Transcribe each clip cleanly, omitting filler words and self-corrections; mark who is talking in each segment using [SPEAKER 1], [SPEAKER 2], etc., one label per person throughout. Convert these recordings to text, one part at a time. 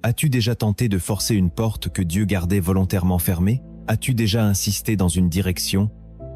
[SPEAKER 1] As-tu déjà tenté de forcer une porte que Dieu gardait volontairement fermée? As-tu déjà insisté dans une direction,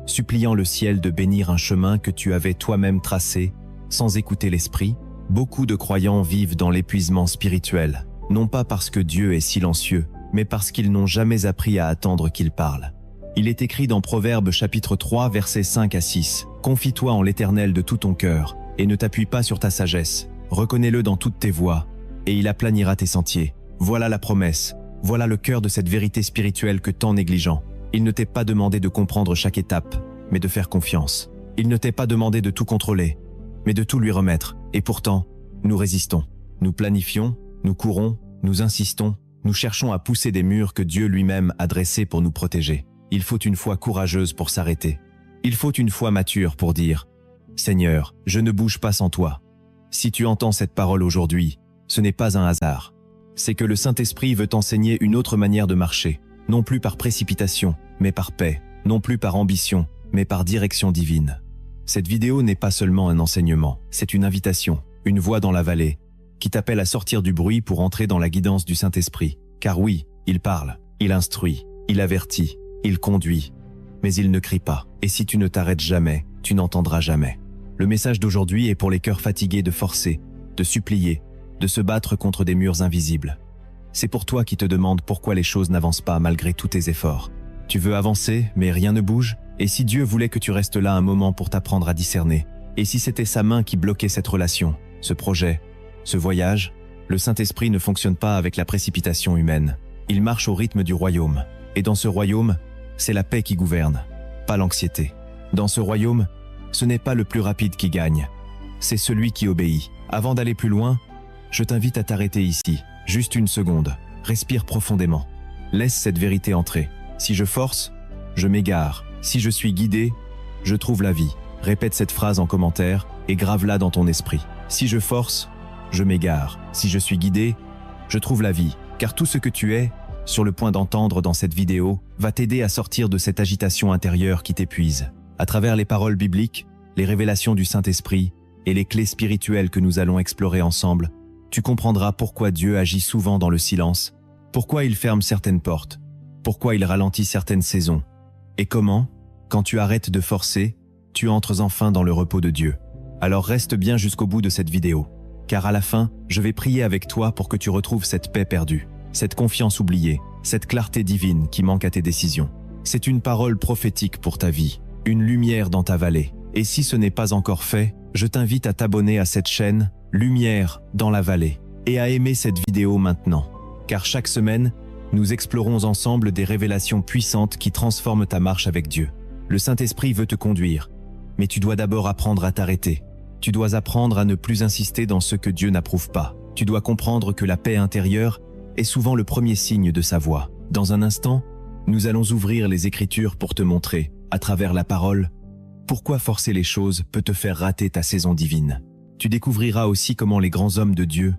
[SPEAKER 1] suppliant le ciel de bénir un chemin que tu avais toi-même tracé, sans écouter l'esprit? Beaucoup de croyants vivent dans l'épuisement spirituel, non pas parce que Dieu est silencieux, mais parce qu'ils n'ont jamais appris à attendre qu'il parle. Il est écrit dans Proverbes chapitre 3, versets 5 à 6, « Confie-toi en l'Éternel de tout ton cœur, et ne t'appuie pas sur ta sagesse. Reconnais-le dans toutes tes voies, et il aplanira tes sentiers. » Voilà la promesse, voilà le cœur de cette vérité spirituelle que tant négligent. Il ne t'est pas demandé de comprendre chaque étape, mais de faire confiance. Il ne t'est pas demandé de tout contrôler, mais de tout lui remettre. Et pourtant, nous résistons. Nous planifions, nous courons, nous insistons, nous cherchons à pousser des murs que Dieu lui-même a dressés pour nous protéger. Il faut une foi courageuse pour s'arrêter. Il faut une foi mature pour dire « Seigneur, je ne bouge pas sans toi. » Si tu entends cette parole aujourd'hui, ce n'est pas un hasard. C'est que le Saint-Esprit veut t'enseigner une autre manière de marcher, non plus par précipitation, mais par paix, non plus par ambition, mais par direction divine. Cette vidéo n'est pas seulement un enseignement, c'est une invitation, une voix dans la vallée, qui t'appelle à sortir du bruit pour entrer dans la guidance du Saint-Esprit. Car oui, il parle, il instruit, il avertit, il conduit, mais il ne crie pas. Et si tu ne t'arrêtes jamais, tu n'entendras jamais. Le message d'aujourd'hui est pour les cœurs fatigués de forcer, de supplier, de se battre contre des murs invisibles. C'est pour toi qui te demandes pourquoi les choses n'avancent pas malgré tous tes efforts. Tu veux avancer, mais rien ne bouge? Et si Dieu voulait que tu restes là un moment pour t'apprendre à discerner? Et si c'était sa main qui bloquait cette relation, ce projet, ce voyage? Le Saint-Esprit ne fonctionne pas avec la précipitation humaine. Il marche au rythme du royaume. Et dans ce royaume, c'est la paix qui gouverne, pas l'anxiété. Dans ce royaume, ce n'est pas le plus rapide qui gagne, c'est celui qui obéit. Avant d'aller plus loin, je t'invite à t'arrêter ici, juste une seconde. Respire profondément. Laisse cette vérité entrer. Si je force, je m'égare. Si je suis guidé, je trouve la vie. Répète cette phrase en commentaire et grave-la dans ton esprit. Si je force, je m'égare. Si je suis guidé, je trouve la vie. Car tout ce que tu es, sur le point d'entendre dans cette vidéo, va t'aider à sortir de cette agitation intérieure qui t'épuise. À travers les paroles bibliques, les révélations du Saint-Esprit et les clés spirituelles que nous allons explorer ensemble, tu comprendras pourquoi Dieu agit souvent dans le silence, pourquoi il ferme certaines portes, pourquoi il ralentit certaines saisons, et comment, quand tu arrêtes de forcer, tu entres enfin dans le repos de Dieu. Alors reste bien jusqu'au bout de cette vidéo, car à la fin, je vais prier avec toi pour que tu retrouves cette paix perdue, cette confiance oubliée, cette clarté divine qui manque à tes décisions. C'est une parole prophétique pour ta vie, une lumière dans ta vallée. Et si ce n'est pas encore fait, je t'invite à t'abonner à cette chaîne Lumière dans la vallée et à aimer cette vidéo maintenant. Car chaque semaine, nous explorons ensemble des révélations puissantes qui transforment ta marche avec Dieu. Le Saint-Esprit veut te conduire, mais tu dois d'abord apprendre à t'arrêter. Tu dois apprendre à ne plus insister dans ce que Dieu n'approuve pas. Tu dois comprendre que la paix intérieure est souvent le premier signe de sa voix. Dans un instant, nous allons ouvrir les Écritures pour te montrer, à travers la parole, pourquoi forcer les choses peut te faire rater ta saison divine. Tu découvriras aussi comment les grands hommes de Dieu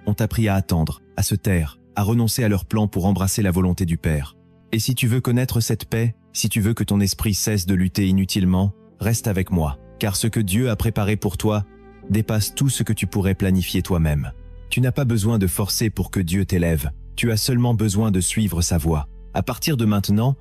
[SPEAKER 1] ont appris à attendre, à se taire, à renoncer à leurs plans pour embrasser la volonté du Père. Et si tu veux connaître cette paix, si tu veux que ton esprit cesse de lutter inutilement, reste avec moi, car ce que Dieu a préparé pour toi dépasse tout ce que tu pourrais planifier toi-même. Tu n'as pas besoin de forcer pour que Dieu t'élève, tu as seulement besoin de suivre sa voie. À partir de maintenant,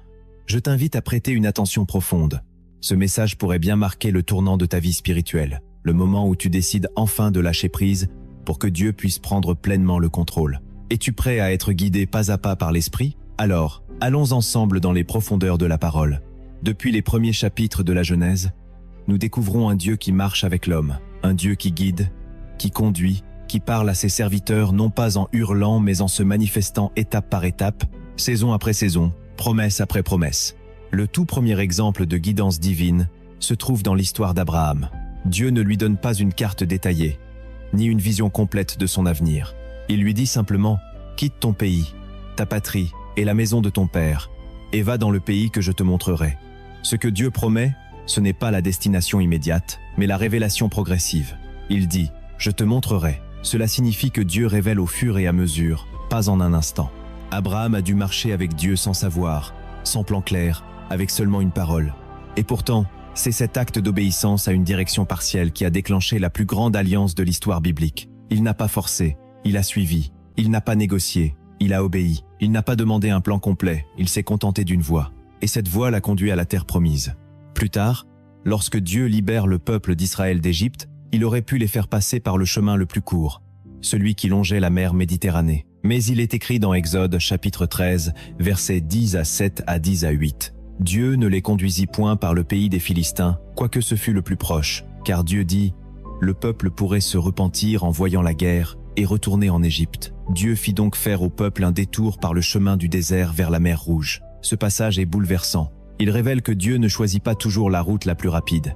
[SPEAKER 1] je t'invite à prêter une attention profonde. Ce message pourrait bien marquer le tournant de ta vie spirituelle, le moment où tu décides enfin de lâcher prise pour que Dieu puisse prendre pleinement le contrôle. Es-tu prêt à être guidé pas à pas par l'Esprit? Alors, allons ensemble dans les profondeurs de la parole. Depuis les premiers chapitres de la Genèse, nous découvrons un Dieu qui marche avec l'homme, un Dieu qui guide, qui conduit, qui parle à ses serviteurs non pas en hurlant mais en se manifestant étape par étape, saison après saison, promesse après promesse. Le tout premier exemple de guidance divine se trouve dans l'histoire d'Abraham. Dieu ne lui donne pas une carte détaillée, ni une vision complète de son avenir. Il lui dit simplement « Quitte ton pays, ta patrie et la maison de ton père, et va dans le pays que je te montrerai. » Ce que Dieu promet, ce n'est pas la destination immédiate, mais la révélation progressive. Il dit « Je te montrerai ». Cela signifie que Dieu révèle au fur et à mesure, pas en un instant. Abraham a dû marcher avec Dieu sans savoir, sans plan clair, avec seulement une parole. Et pourtant, c'est cet acte d'obéissance à une direction partielle qui a déclenché la plus grande alliance de l'histoire biblique. Il n'a pas forcé, il a suivi, Il n'a pas négocié, il a obéi. Il n'a pas demandé un plan complet, il s'est contenté d'une voie. Et cette voie l'a conduit à la terre promise. Plus tard, lorsque Dieu libère le peuple d'Israël d'Égypte, il aurait pu les faire passer par le chemin le plus court, celui qui longeait la mer Méditerranée. Mais il est écrit dans Exode chapitre 13, versets 10 à 7 à 10 à 8. Dieu ne les conduisit point par le pays des Philistins, quoique ce fût le plus proche, car Dieu dit « Le peuple pourrait se repentir en voyant la guerre et retourner en Égypte. » Dieu fit donc faire au peuple un détour par le chemin du désert vers la mer Rouge. Ce passage est bouleversant. Il révèle que Dieu ne choisit pas toujours la route la plus rapide,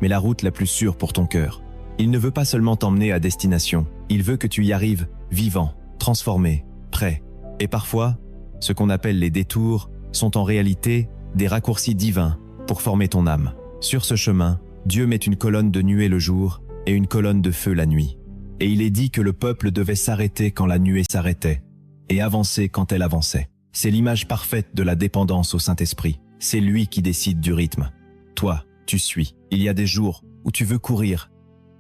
[SPEAKER 1] mais la route la plus sûre pour ton cœur. Il ne veut pas seulement t'emmener à destination, il veut que tu y arrives vivant, transformé, prêt. Et parfois, ce qu'on appelle les détours sont en réalité des raccourcis divins pour former ton âme. Sur ce chemin, Dieu met une colonne de nuée le jour et une colonne de feu la nuit. Et il est dit que le peuple devait s'arrêter quand la nuée s'arrêtait et avancer quand elle avançait. C'est l'image parfaite de la dépendance au Saint-Esprit. C'est lui qui décide du rythme. Toi, tu suis. Il y a des jours où tu veux courir,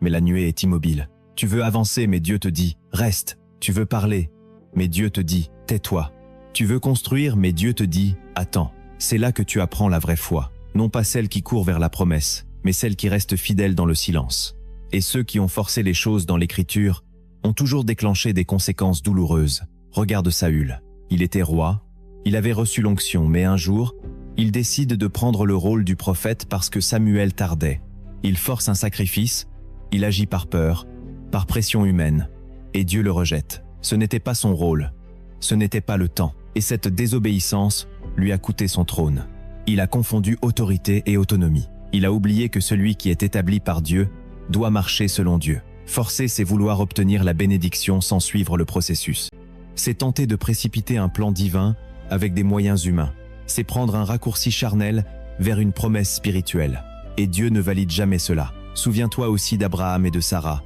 [SPEAKER 1] mais la nuée est immobile. Tu veux avancer, mais Dieu te dit « Reste ». Tu veux parler, mais Dieu te dit « Tais-toi ». Tu veux construire, mais Dieu te dit « Attends ». C'est là que tu apprends la vraie foi. Non pas celle qui court vers la promesse, mais celle qui reste fidèle dans le silence. Et ceux qui ont forcé les choses dans l'Écriture ont toujours déclenché des conséquences douloureuses. Regarde Saül. Il était roi, il avait reçu l'onction, mais un jour, il décide de prendre le rôle du prophète parce que Samuel tardait. Il force un sacrifice, il agit par peur, par pression humaine, et Dieu le rejette. Ce n'était pas son rôle, ce n'était pas le temps, et cette désobéissance lui a coûté son trône. Il a confondu autorité et autonomie. Il a oublié que celui qui est établi par Dieu doit marcher selon Dieu. Forcer, c'est vouloir obtenir la bénédiction sans suivre le processus. C'est tenter de précipiter un plan divin avec des moyens humains. C'est prendre un raccourci charnel vers une promesse spirituelle. Et Dieu ne valide jamais cela. Souviens-toi aussi d'Abraham et de Sarah.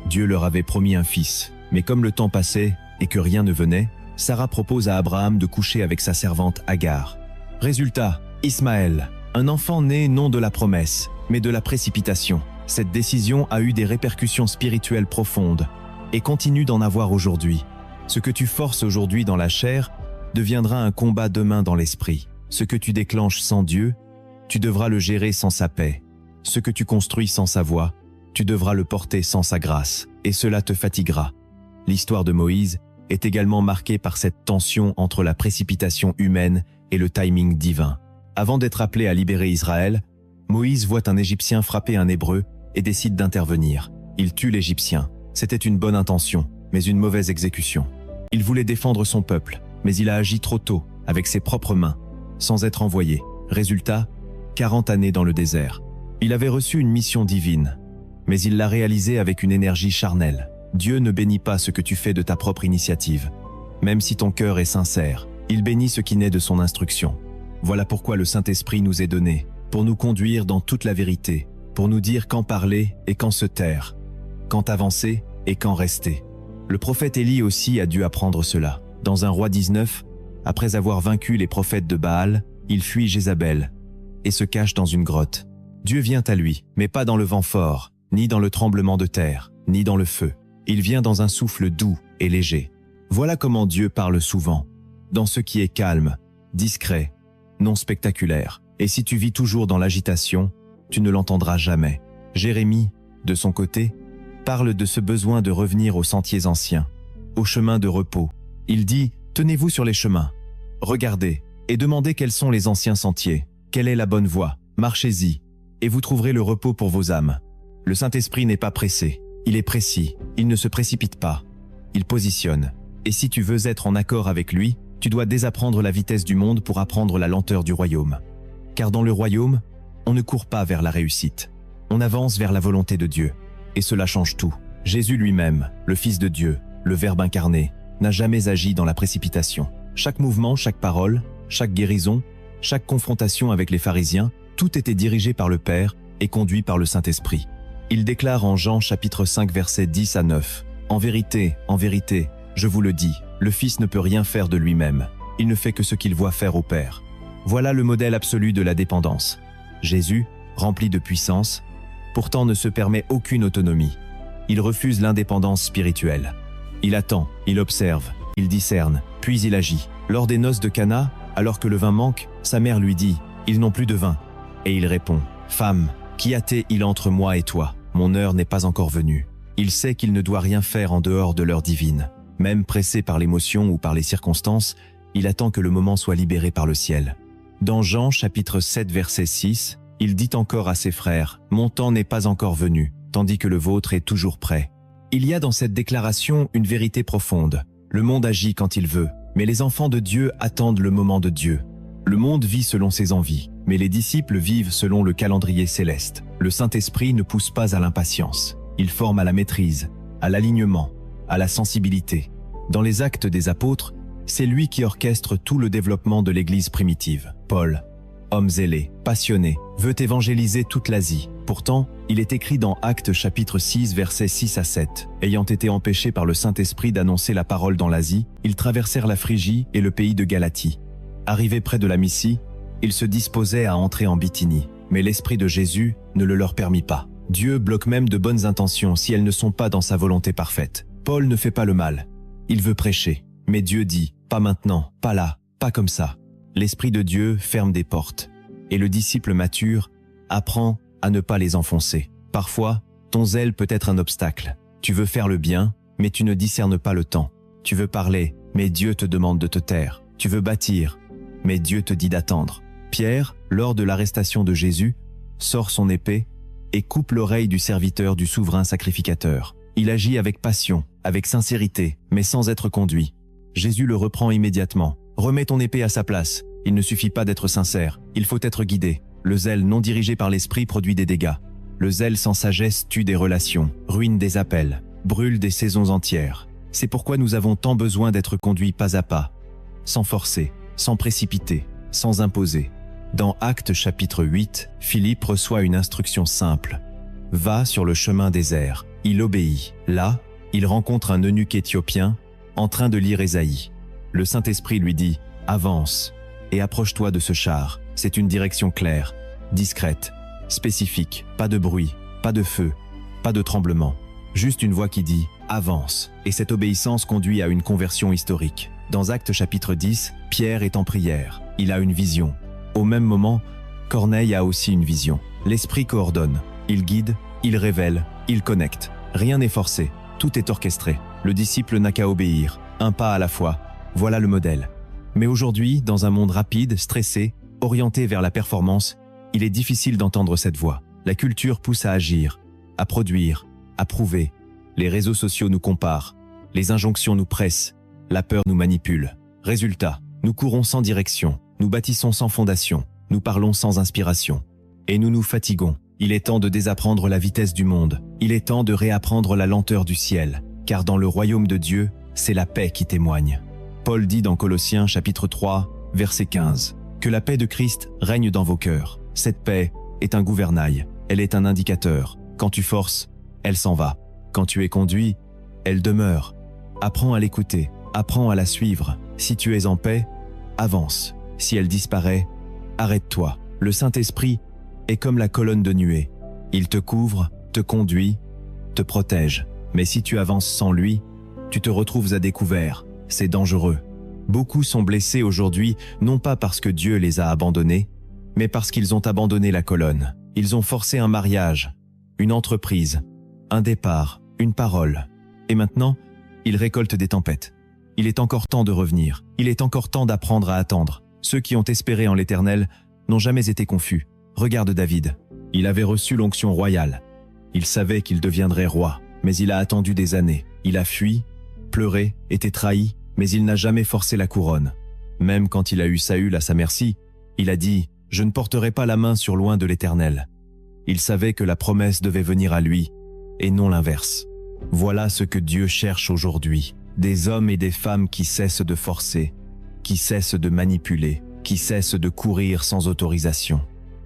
[SPEAKER 1] Dieu leur avait promis un fils. Mais comme le temps passait et que rien ne venait, Sarah propose à Abraham de coucher avec sa servante Agar. Résultat, Ismaël, un enfant né non de la promesse, mais de la précipitation. Cette décision a eu des répercussions spirituelles profondes et continue d'en avoir aujourd'hui. Ce que tu forces aujourd'hui dans la chair deviendra un combat demain dans l'esprit. Ce que tu déclenches sans Dieu, tu devras le gérer sans sa paix. Ce que tu construis sans sa voix, tu devras le porter sans sa grâce, et cela te fatiguera. L'histoire de Moïse est également marquée par cette tension entre la précipitation humaine et le timing divin. Avant d'être appelé à libérer Israël, Moïse voit un Égyptien frapper un Hébreu et décide d'intervenir. Il tue l'Égyptien. C'était une bonne intention, mais une mauvaise exécution. Il voulait défendre son peuple, mais il a agi trop tôt, avec ses propres mains, sans être envoyé. Résultat, 40 années dans le désert. Il avait reçu une mission divine, mais il l'a réalisée avec une énergie charnelle. Dieu ne bénit pas ce que tu fais de ta propre initiative. Même si ton cœur est sincère, il bénit ce qui naît de son instruction. Voilà pourquoi le Saint-Esprit nous est donné, pour nous conduire dans toute la vérité, pour nous dire quand parler et quand se taire, quand avancer et quand rester. Le prophète Élie aussi a dû apprendre cela. Dans 1 Roi 19, après avoir vaincu les prophètes de Baal, il fuit Jézabel et se cache dans une grotte. Dieu vient à lui, mais pas dans le vent fort, ni dans le tremblement de terre, ni dans le feu. Il vient dans un souffle doux et léger. Voilà comment Dieu parle souvent, dans ce qui est calme, discret, non spectaculaire. Et si tu vis toujours dans l'agitation, tu ne l'entendras jamais. Jérémie, de son côté, parle de ce besoin de revenir aux sentiers anciens, aux chemins de repos. Il dit « Tenez-vous sur les chemins, regardez et demandez quels sont les anciens sentiers, quelle est la bonne voie, marchez-y, et vous trouverez le repos pour vos âmes. » Le Saint-Esprit n'est pas pressé, il est précis, il ne se précipite pas, il positionne. Et si tu veux être en accord avec lui, tu dois désapprendre la vitesse du monde pour apprendre la lenteur du royaume. Car dans le royaume, on ne court pas vers la réussite, on avance vers la volonté de Dieu. Et cela change tout. Jésus lui-même, le Fils de Dieu, le Verbe incarné, n'a jamais agi dans la précipitation. Chaque mouvement, chaque parole, chaque guérison, chaque confrontation avec les pharisiens, tout était dirigé par le Père et conduit par le Saint-Esprit. Il déclare en Jean chapitre 5 versets 10 à 9, « En vérité, je vous le dis, le Fils ne peut rien faire de lui-même. Il ne fait que ce qu'il voit faire au Père. » Voilà le modèle absolu de la dépendance. Jésus, rempli de puissance, pourtant ne se permet aucune autonomie. Il refuse l'indépendance spirituelle. Il attend, il observe, il discerne, puis il agit. Lors des noces de Cana, alors que le vin manque, sa mère lui dit « Ils n'ont plus de vin ». Et il répond « Femme, qu'y a-t-il entre moi et toi? Mon heure n'est pas encore venue ». Il sait qu'il ne doit rien faire en dehors de l'heure divine. Même pressé par l'émotion ou par les circonstances, il attend que le moment soit libéré par le ciel. Dans Jean chapitre 7 verset 6, il dit encore à ses frères « Mon temps n'est pas encore venu, tandis que le vôtre est toujours prêt ». Il y a dans cette déclaration une vérité profonde. Le monde agit quand il veut, mais les enfants de Dieu attendent le moment de Dieu. Le monde vit selon ses envies, mais les disciples vivent selon le calendrier céleste. Le Saint-Esprit ne pousse pas à l'impatience. Il forme à la maîtrise, à l'alignement, à la sensibilité. Dans les Actes des Apôtres, c'est lui qui orchestre tout le développement de l'Église primitive. Paul, homme zélé, passionné, veut évangéliser toute l'Asie. Pourtant, il est écrit dans Actes chapitre 6 versets 6 à 7. Ayant été empêchés par le Saint-Esprit d'annoncer la parole dans l'Asie, ils traversèrent la Phrygie et le pays de Galatie. Arrivés près de la Mysie, ils se disposaient à entrer en Bithynie. Mais l'Esprit de Jésus ne le leur permit pas. Dieu bloque même de bonnes intentions si elles ne sont pas dans sa volonté parfaite. Paul ne fait pas le mal. Il veut prêcher. Mais Dieu dit, pas maintenant, pas là, pas comme ça. L'Esprit de Dieu ferme des portes. Et le disciple mature apprend à ne pas les enfoncer. Parfois, ton zèle peut être un obstacle. Tu veux faire le bien, mais tu ne discernes pas le temps. Tu veux parler, mais Dieu te demande de te taire. Tu veux bâtir, mais Dieu te dit d'attendre. Pierre, lors de l'arrestation de Jésus, sort son épée et coupe l'oreille du serviteur du souverain sacrificateur. Il agit avec passion, avec sincérité, mais sans être conduit. Jésus le reprend immédiatement. Remets ton épée à sa place. Il ne suffit pas d'être sincère, il faut être guidé. Le zèle non dirigé par l'esprit produit des dégâts. Le zèle sans sagesse tue des relations, ruine des appels, brûle des saisons entières. C'est pourquoi nous avons tant besoin d'être conduits pas à pas, sans forcer, sans précipiter, sans imposer. Dans Actes chapitre 8, Philippe reçoit une instruction simple. Va sur le chemin désert. Il obéit. Là, il rencontre un eunuque éthiopien en train de lire Ésaïe. Le Saint-Esprit lui dit « Avance et approche-toi de ce char. C'est une direction claire, discrète, spécifique, pas de bruit, pas de feu, pas de tremblement. Juste une voix qui dit « Avance ». Et cette obéissance conduit à une conversion historique. Dans Actes chapitre 10, Pierre est en prière. Il a une vision. Au même moment, Corneille a aussi une vision. L'Esprit coordonne. Il guide, il révèle, il connecte. Rien n'est forcé, tout est orchestré. Le disciple n'a qu'à obéir, un pas à la fois. Voilà le modèle. Mais aujourd'hui, dans un monde rapide, stressé, orienté vers la performance, il est difficile d'entendre cette voix. La culture pousse à agir, à produire, à prouver. Les réseaux sociaux nous comparent, les injonctions nous pressent, la peur nous manipule. Résultat, nous courons sans direction, nous bâtissons sans fondation, nous parlons sans inspiration. Et nous nous fatiguons. Il est temps de désapprendre la vitesse du monde. Il est temps de réapprendre la lenteur du ciel. Car dans le royaume de Dieu, c'est la paix qui témoigne. Paul dit dans Colossiens chapitre 3, verset 15, que la paix de Christ règne dans vos cœurs. Cette paix est un gouvernail, elle est un indicateur. Quand tu forces, elle s'en va. Quand tu es conduit, elle demeure. Apprends à l'écouter, apprends à la suivre. Si tu es en paix, avance. Si elle disparaît, arrête-toi. Le Saint-Esprit est comme la colonne de nuée. Il te couvre, te conduit, te protège. Mais si tu avances sans lui, tu te retrouves à découvert. C'est dangereux. Beaucoup sont blessés aujourd'hui, non pas parce que Dieu les a abandonnés, mais parce qu'ils ont abandonné la colonne. Ils ont forcé un mariage, une entreprise, un départ, une parole. Et maintenant, ils récoltent des tempêtes. Il est encore temps de revenir. Il est encore temps d'apprendre à attendre. Ceux qui ont espéré en l'Éternel n'ont jamais été confus. Regarde David. Il avait reçu l'onction royale. Il savait qu'il deviendrait roi, mais il a attendu des années. Il a fui, pleuré, été trahi, mais il n'a jamais forcé la couronne. Même quand il a eu Saül à sa merci, il a dit « Je ne porterai pas la main sur loin de l'Éternel ». Il savait que la promesse devait venir à lui, et non l'inverse. Voilà ce que Dieu cherche aujourd'hui. Des hommes et des femmes qui cessent de forcer, qui cessent de manipuler, qui cessent de courir sans autorisation.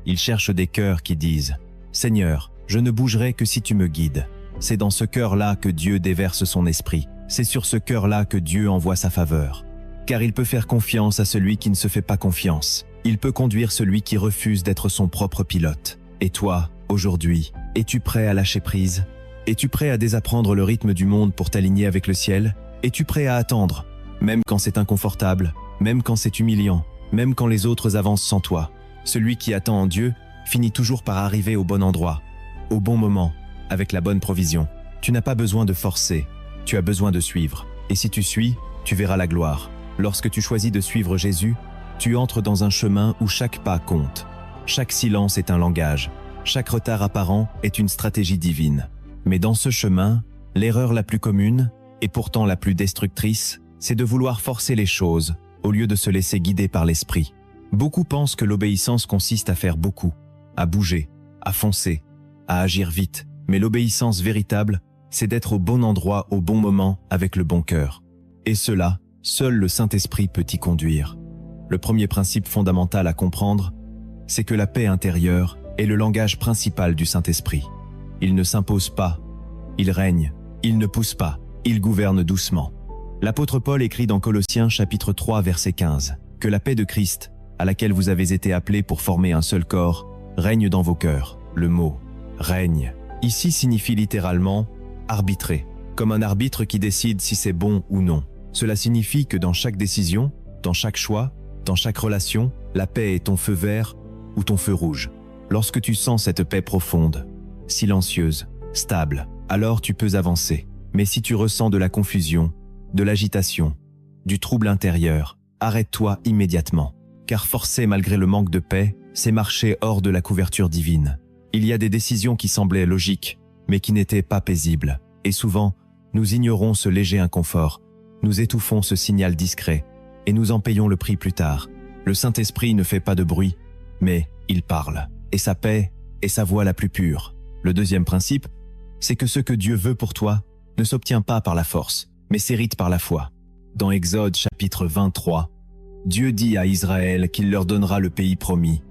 [SPEAKER 1] Il cherche des cœurs qui disent « Seigneur, je ne bougerai que si tu me guides ». C'est dans ce cœur-là que Dieu déverse son esprit. C'est sur ce cœur-là que Dieu envoie sa faveur. Car il peut faire confiance à celui qui ne se fait pas confiance. Il peut conduire celui qui refuse d'être son propre pilote. Et toi, aujourd'hui, es-tu prêt à lâcher prise? Es-tu prêt à désapprendre le rythme du monde pour t'aligner avec le ciel? Es-tu prêt à attendre, même quand c'est inconfortable, même quand c'est humiliant, même quand les autres avancent sans toi? Celui qui attend en Dieu finit toujours par arriver au bon endroit, au bon moment, avec la bonne provision. Tu n'as pas besoin de forcer, tu as besoin de suivre. Et si tu suis, tu verras la gloire. Lorsque tu choisis de suivre Jésus, tu entres dans un chemin où chaque pas compte. Chaque silence est un langage. Chaque retard apparent est une stratégie divine. Mais dans ce chemin, l'erreur la plus commune, et pourtant la plus destructrice, c'est de vouloir forcer les choses, au lieu de se laisser guider par l'esprit. Beaucoup pensent que l'obéissance consiste à faire beaucoup, à bouger, à foncer, à agir vite. Mais l'obéissance véritable, c'est d'être au bon endroit au bon moment avec le bon cœur. Et cela, seul le Saint-Esprit peut y conduire. Le premier principe fondamental à comprendre, c'est que la paix intérieure est le langage principal du Saint-Esprit. Il ne s'impose pas, il règne, il ne pousse pas, il gouverne doucement. L'apôtre Paul écrit dans Colossiens chapitre 3 verset 15 que la paix de Christ, à laquelle vous avez été appelés pour former un seul corps, règne dans vos cœurs. Le mot « règne » ici signifie littéralement « arbitrer », comme un arbitre qui décide si c'est bon ou non. Cela signifie que dans chaque décision, dans chaque choix, dans chaque relation, la paix est ton feu vert ou ton feu rouge. Lorsque tu sens cette paix profonde, silencieuse, stable, alors tu peux avancer. Mais si tu ressens de la confusion, de l'agitation, du trouble intérieur, arrête-toi immédiatement. Car forcer malgré le manque de paix, c'est marcher hors de la couverture divine. Il y a des décisions qui semblaient logiques, mais qui n'étaient pas paisibles. Et souvent, nous ignorons ce léger inconfort, nous étouffons ce signal discret, et nous en payons le prix plus tard. Le Saint-Esprit ne fait pas de bruit, mais il parle. Et sa paix est sa voix la plus pure. Le deuxième principe, c'est que ce que Dieu veut pour toi ne s'obtient pas par la force, mais s'hérite par la foi. Dans Exode chapitre 23, Dieu dit à Israël qu'il leur donnera le pays promis.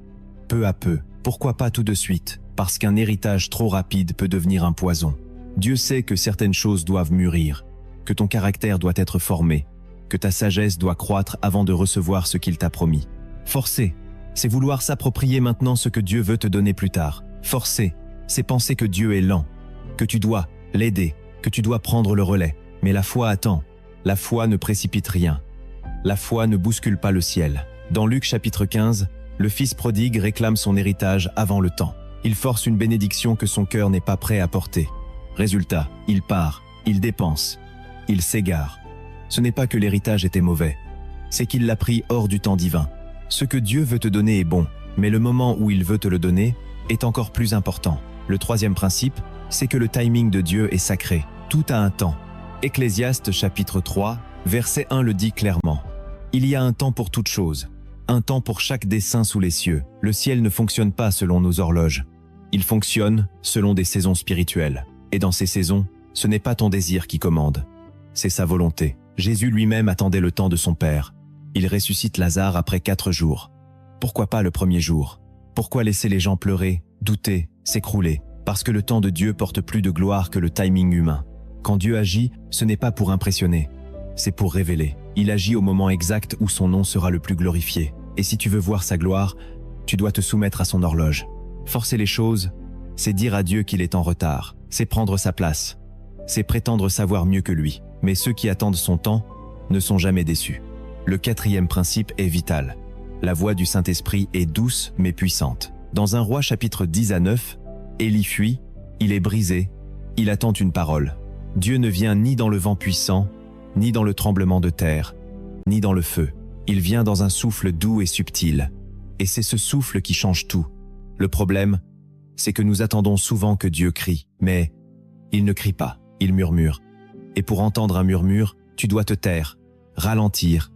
[SPEAKER 1] Peu à peu, pourquoi pas tout de suite, parce qu'un héritage trop rapide peut devenir un poison. Dieu sait que certaines choses doivent mûrir, que ton caractère doit être formé, que ta sagesse doit croître avant de recevoir ce qu'il t'a promis. Forcer, c'est vouloir s'approprier maintenant ce que Dieu veut te donner plus tard. Forcer, c'est penser que Dieu est lent, que tu dois l'aider, que tu dois prendre le relais. Mais la foi attend. La foi ne précipite rien. La foi ne bouscule pas le ciel. Dans Luc chapitre 15, le fils prodigue réclame son héritage avant le temps. Il force une bénédiction que son cœur n'est pas prêt à porter. Résultat, il part, il dépense, il s'égare. Ce n'est pas que l'héritage était mauvais, c'est qu'il l'a pris hors du temps divin. Ce que Dieu veut te donner est bon, mais le moment où il veut te le donner est encore plus important. Le troisième principe, c'est que le timing de Dieu est sacré. Tout a un temps. Ecclésiaste chapitre 3, verset 1 le dit clairement. Il y a un temps pour toute chose, un temps pour chaque dessein sous les cieux. Le ciel ne fonctionne pas selon nos horloges. Il fonctionne selon des saisons spirituelles. Et dans ces saisons, ce n'est pas ton désir qui commande, c'est sa volonté. Jésus lui-même attendait le temps de son Père. Il ressuscite Lazare après 4 jours. Pourquoi pas le premier jour? Pourquoi laisser les gens pleurer, douter, s'écrouler? Parce que le temps de Dieu porte plus de gloire que le timing humain. Quand Dieu agit, ce n'est pas pour impressionner, c'est pour révéler. Il agit au moment exact où son nom sera le plus glorifié. Et si tu veux voir sa gloire, tu dois te soumettre à son horloge. Forcer les choses, c'est dire à Dieu qu'il est en retard. C'est prendre sa place. C'est prétendre savoir mieux que lui. Mais ceux qui attendent son temps ne sont jamais déçus. Le quatrième principe est vital. La voix du Saint-Esprit est douce mais puissante. Dans 1 Roi chapitre 10 à 9, Élie fuit, il est brisé, il attend une parole. Dieu ne vient ni dans le vent puissant, ni dans le tremblement de terre, ni dans le feu. Il vient dans un souffle doux et subtil. Et c'est ce souffle qui change tout. Le problème, c'est que nous attendons souvent que Dieu crie, mais il ne crie pas, il murmure. Et pour entendre un murmure, tu dois te taire, ralentir,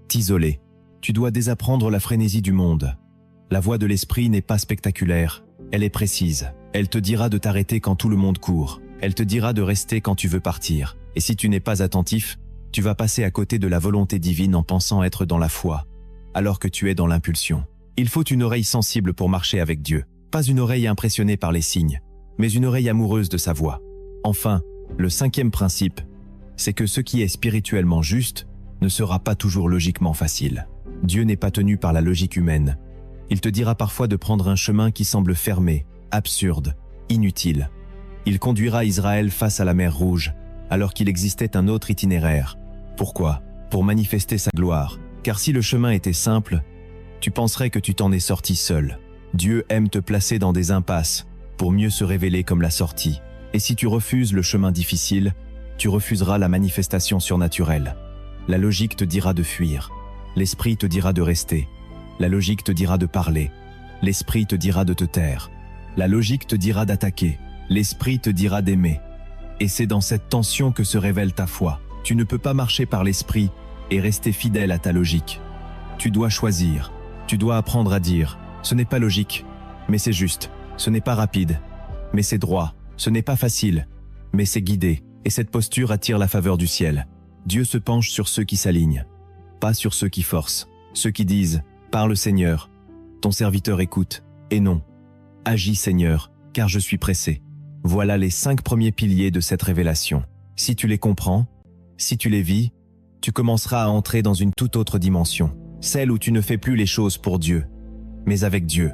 [SPEAKER 1] t'isoler. Tu dois désapprendre la frénésie du monde. La voix de l'esprit n'est pas spectaculaire, elle est précise. Elle te dira de t'arrêter quand tout le monde court. Elle te dira de rester quand tu veux partir. Et si tu n'es pas attentif, tu vas passer à côté de la volonté divine en pensant être dans la foi, alors que tu es dans l'impulsion. Il faut une oreille sensible pour marcher avec Dieu. Pas une oreille impressionnée par les signes, mais une oreille amoureuse de sa voix. Enfin, le cinquième principe, c'est que ce qui est spirituellement juste ne sera pas toujours logiquement facile. Dieu n'est pas tenu par la logique humaine. Il te dira parfois de prendre un chemin qui semble fermé, absurde, inutile. Il conduira Israël face à la mer Rouge, alors qu'il existait un autre itinéraire. Pourquoi? Pour manifester sa gloire. Car si le chemin était simple, tu penserais que tu t'en es sorti seul. Dieu aime te placer dans des impasses pour mieux se révéler comme la sortie. Et si tu refuses le chemin difficile, tu refuseras la manifestation surnaturelle. La logique te dira de fuir. L'esprit te dira de rester. La logique te dira de parler. L'esprit te dira de te taire. La logique te dira d'attaquer. L'esprit te dira d'aimer. Et c'est dans cette tension que se révèle ta foi. Tu ne peux pas marcher par l'esprit et rester fidèle à ta logique. Tu dois choisir. Tu dois apprendre à dire « Ce n'est pas logique, mais c'est juste. Ce n'est pas rapide, mais c'est droit. Ce n'est pas facile, mais c'est guidé. » Et cette posture attire la faveur du ciel. Dieu se penche sur ceux qui s'alignent, pas sur ceux qui forcent. Ceux qui disent « Parle Seigneur, ton serviteur écoute. » Et non. « Agis Seigneur, car je suis pressé. » Voilà les 5 premiers piliers de cette révélation. Si tu les comprends, si tu les vis, tu commenceras à entrer dans une toute autre dimension. Celle où tu ne fais plus les choses pour Dieu, mais avec Dieu.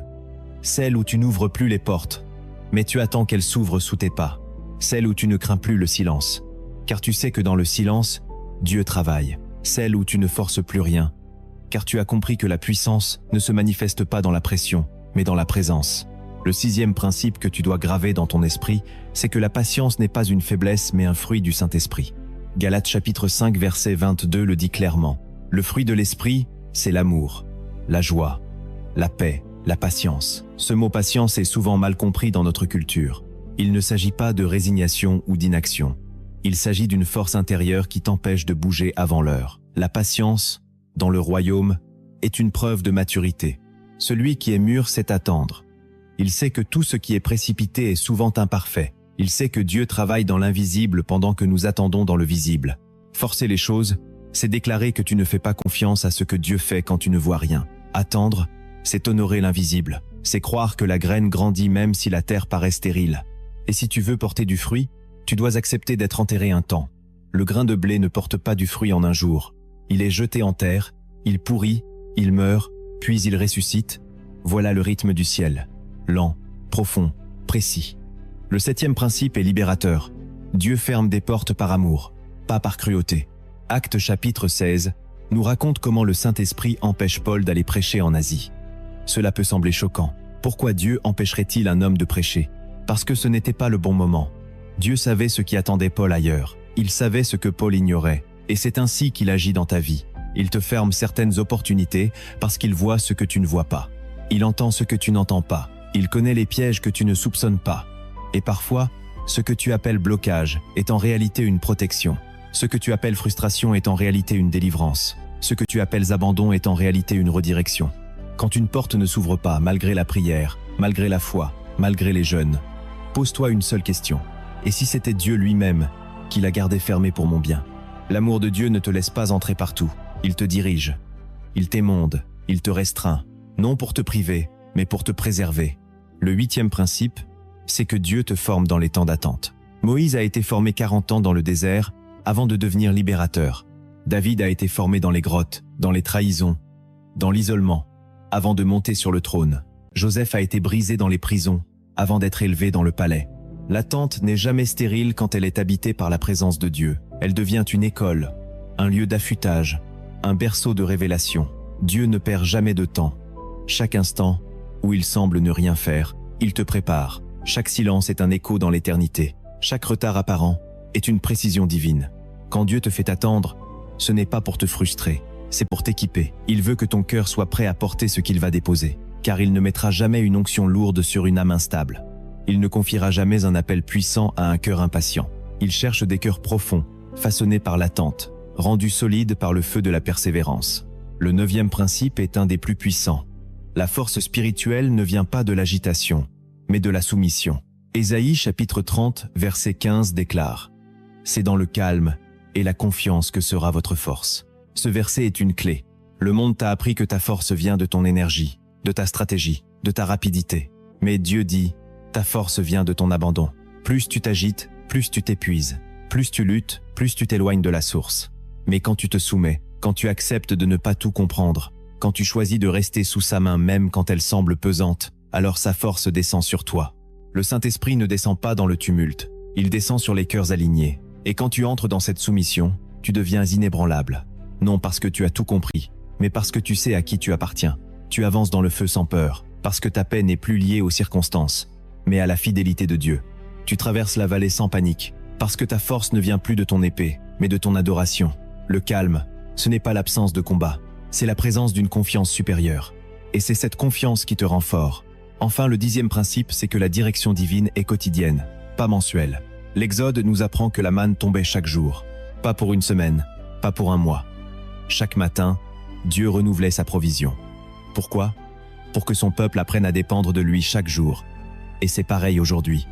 [SPEAKER 1] Celle où tu n'ouvres plus les portes, mais tu attends qu'elles s'ouvrent sous tes pas. Celle où tu ne crains plus le silence, car tu sais que dans le silence, Dieu travaille. Celle où tu ne forces plus rien, car tu as compris que la puissance ne se manifeste pas dans la pression, mais dans la présence. Le 6e principe que tu dois graver dans ton esprit, c'est que la patience n'est pas une faiblesse, mais un fruit du Saint-Esprit. Galates chapitre 5 verset 22 le dit clairement. Le fruit de l'esprit, c'est l'amour, la joie, la paix, la patience. Ce mot patience est souvent mal compris dans notre culture. Il ne s'agit pas de résignation ou d'inaction. Il s'agit d'une force intérieure qui t'empêche de bouger avant l'heure. La patience, dans le royaume, est une preuve de maturité. Celui qui est mûr sait attendre. Il sait que tout ce qui est précipité est souvent imparfait. Il sait que Dieu travaille dans l'invisible pendant que nous attendons dans le visible. Forcer les choses, c'est déclarer que tu ne fais pas confiance à ce que Dieu fait quand tu ne vois rien. Attendre, c'est honorer l'invisible. C'est croire que la graine grandit même si la terre paraît stérile. Et si tu veux porter du fruit, tu dois accepter d'être enterré un temps. Le grain de blé ne porte pas du fruit en un jour. Il est jeté en terre, il pourrit, il meurt, puis il ressuscite. Voilà le rythme du ciel. Lent, profond, précis. Le 7e principe est libérateur. Dieu ferme des portes par amour, pas par cruauté. Actes chapitre 16 nous raconte comment le Saint-Esprit empêche Paul d'aller prêcher en Asie. Cela peut sembler choquant. Pourquoi Dieu empêcherait-il un homme de prêcher? Parce que ce n'était pas le bon moment. Dieu savait ce qui attendait Paul ailleurs. Il savait ce que Paul ignorait. Et c'est ainsi qu'il agit dans ta vie. Il te ferme certaines opportunités parce qu'il voit ce que tu ne vois pas. Il entend ce que tu n'entends pas. Il connaît les pièges que tu ne soupçonnes pas. Et parfois, ce que tu appelles blocage est en réalité une protection. Ce que tu appelles frustration est en réalité une délivrance. Ce que tu appelles abandon est en réalité une redirection. Quand une porte ne s'ouvre pas, malgré la prière, malgré la foi, malgré les jeûnes, pose-toi une seule question. Et si c'était Dieu lui-même qui la gardait fermée pour mon bien? L'amour de Dieu ne te laisse pas entrer partout. Il te dirige. Il t'émonde. Il te restreint. Non pour te priver, mais pour te préserver. Le 8e principe, c'est que Dieu te forme dans les temps d'attente. Moïse a été formé 40 ans dans le désert avant de devenir libérateur. David a été formé dans les grottes, dans les trahisons, dans l'isolement, avant de monter sur le trône. Joseph a été brisé dans les prisons avant d'être élevé dans le palais. L'attente n'est jamais stérile quand elle est habitée par la présence de Dieu. Elle devient une école, un lieu d'affûtage, un berceau de révélation. Dieu ne perd jamais de temps. Chaque instant où il semble ne rien faire, il te prépare. Chaque silence est un écho dans l'éternité. Chaque retard apparent est une précision divine. Quand Dieu te fait attendre, ce n'est pas pour te frustrer, c'est pour t'équiper. Il veut que ton cœur soit prêt à porter ce qu'il va déposer, car il ne mettra jamais une onction lourde sur une âme instable. Il ne confiera jamais un appel puissant à un cœur impatient. Il cherche des cœurs profonds, façonnés par l'attente, rendus solides par le feu de la persévérance. Le 9e principe est un des plus puissants. La force spirituelle ne vient pas de l'agitation, mais de la soumission. Ésaïe chapitre 30, verset 15 déclare « C'est dans le calme et la confiance que sera votre force ». Ce verset est une clé. Le monde t'a appris que ta force vient de ton énergie, de ta stratégie, de ta rapidité. Mais Dieu dit « Ta force vient de ton abandon ». Plus tu t'agites, plus tu t'épuises. Plus tu luttes, plus tu t'éloignes de la source. Mais quand tu te soumets, quand tu acceptes de ne pas tout comprendre, quand tu choisis de rester sous sa main même quand elle semble pesante, alors sa force descend sur toi. Le Saint-Esprit ne descend pas dans le tumulte, il descend sur les cœurs alignés. Et quand tu entres dans cette soumission, tu deviens inébranlable. Non parce que tu as tout compris, mais parce que tu sais à qui tu appartiens. Tu avances dans le feu sans peur, parce que ta paix n'est plus liée aux circonstances, mais à la fidélité de Dieu. Tu traverses la vallée sans panique, parce que ta force ne vient plus de ton épée, mais de ton adoration. Le calme, ce n'est pas l'absence de combat, c'est la présence d'une confiance supérieure. Et c'est cette confiance qui te rend fort. Enfin, le 10e principe, c'est que la direction divine est quotidienne, pas mensuelle. L'Exode nous apprend que la manne tombait chaque jour, pas pour une semaine, pas pour un mois. Chaque matin, Dieu renouvelait sa provision. Pourquoi ? Pour que son peuple apprenne à dépendre de lui chaque jour. Et c'est pareil aujourd'hui.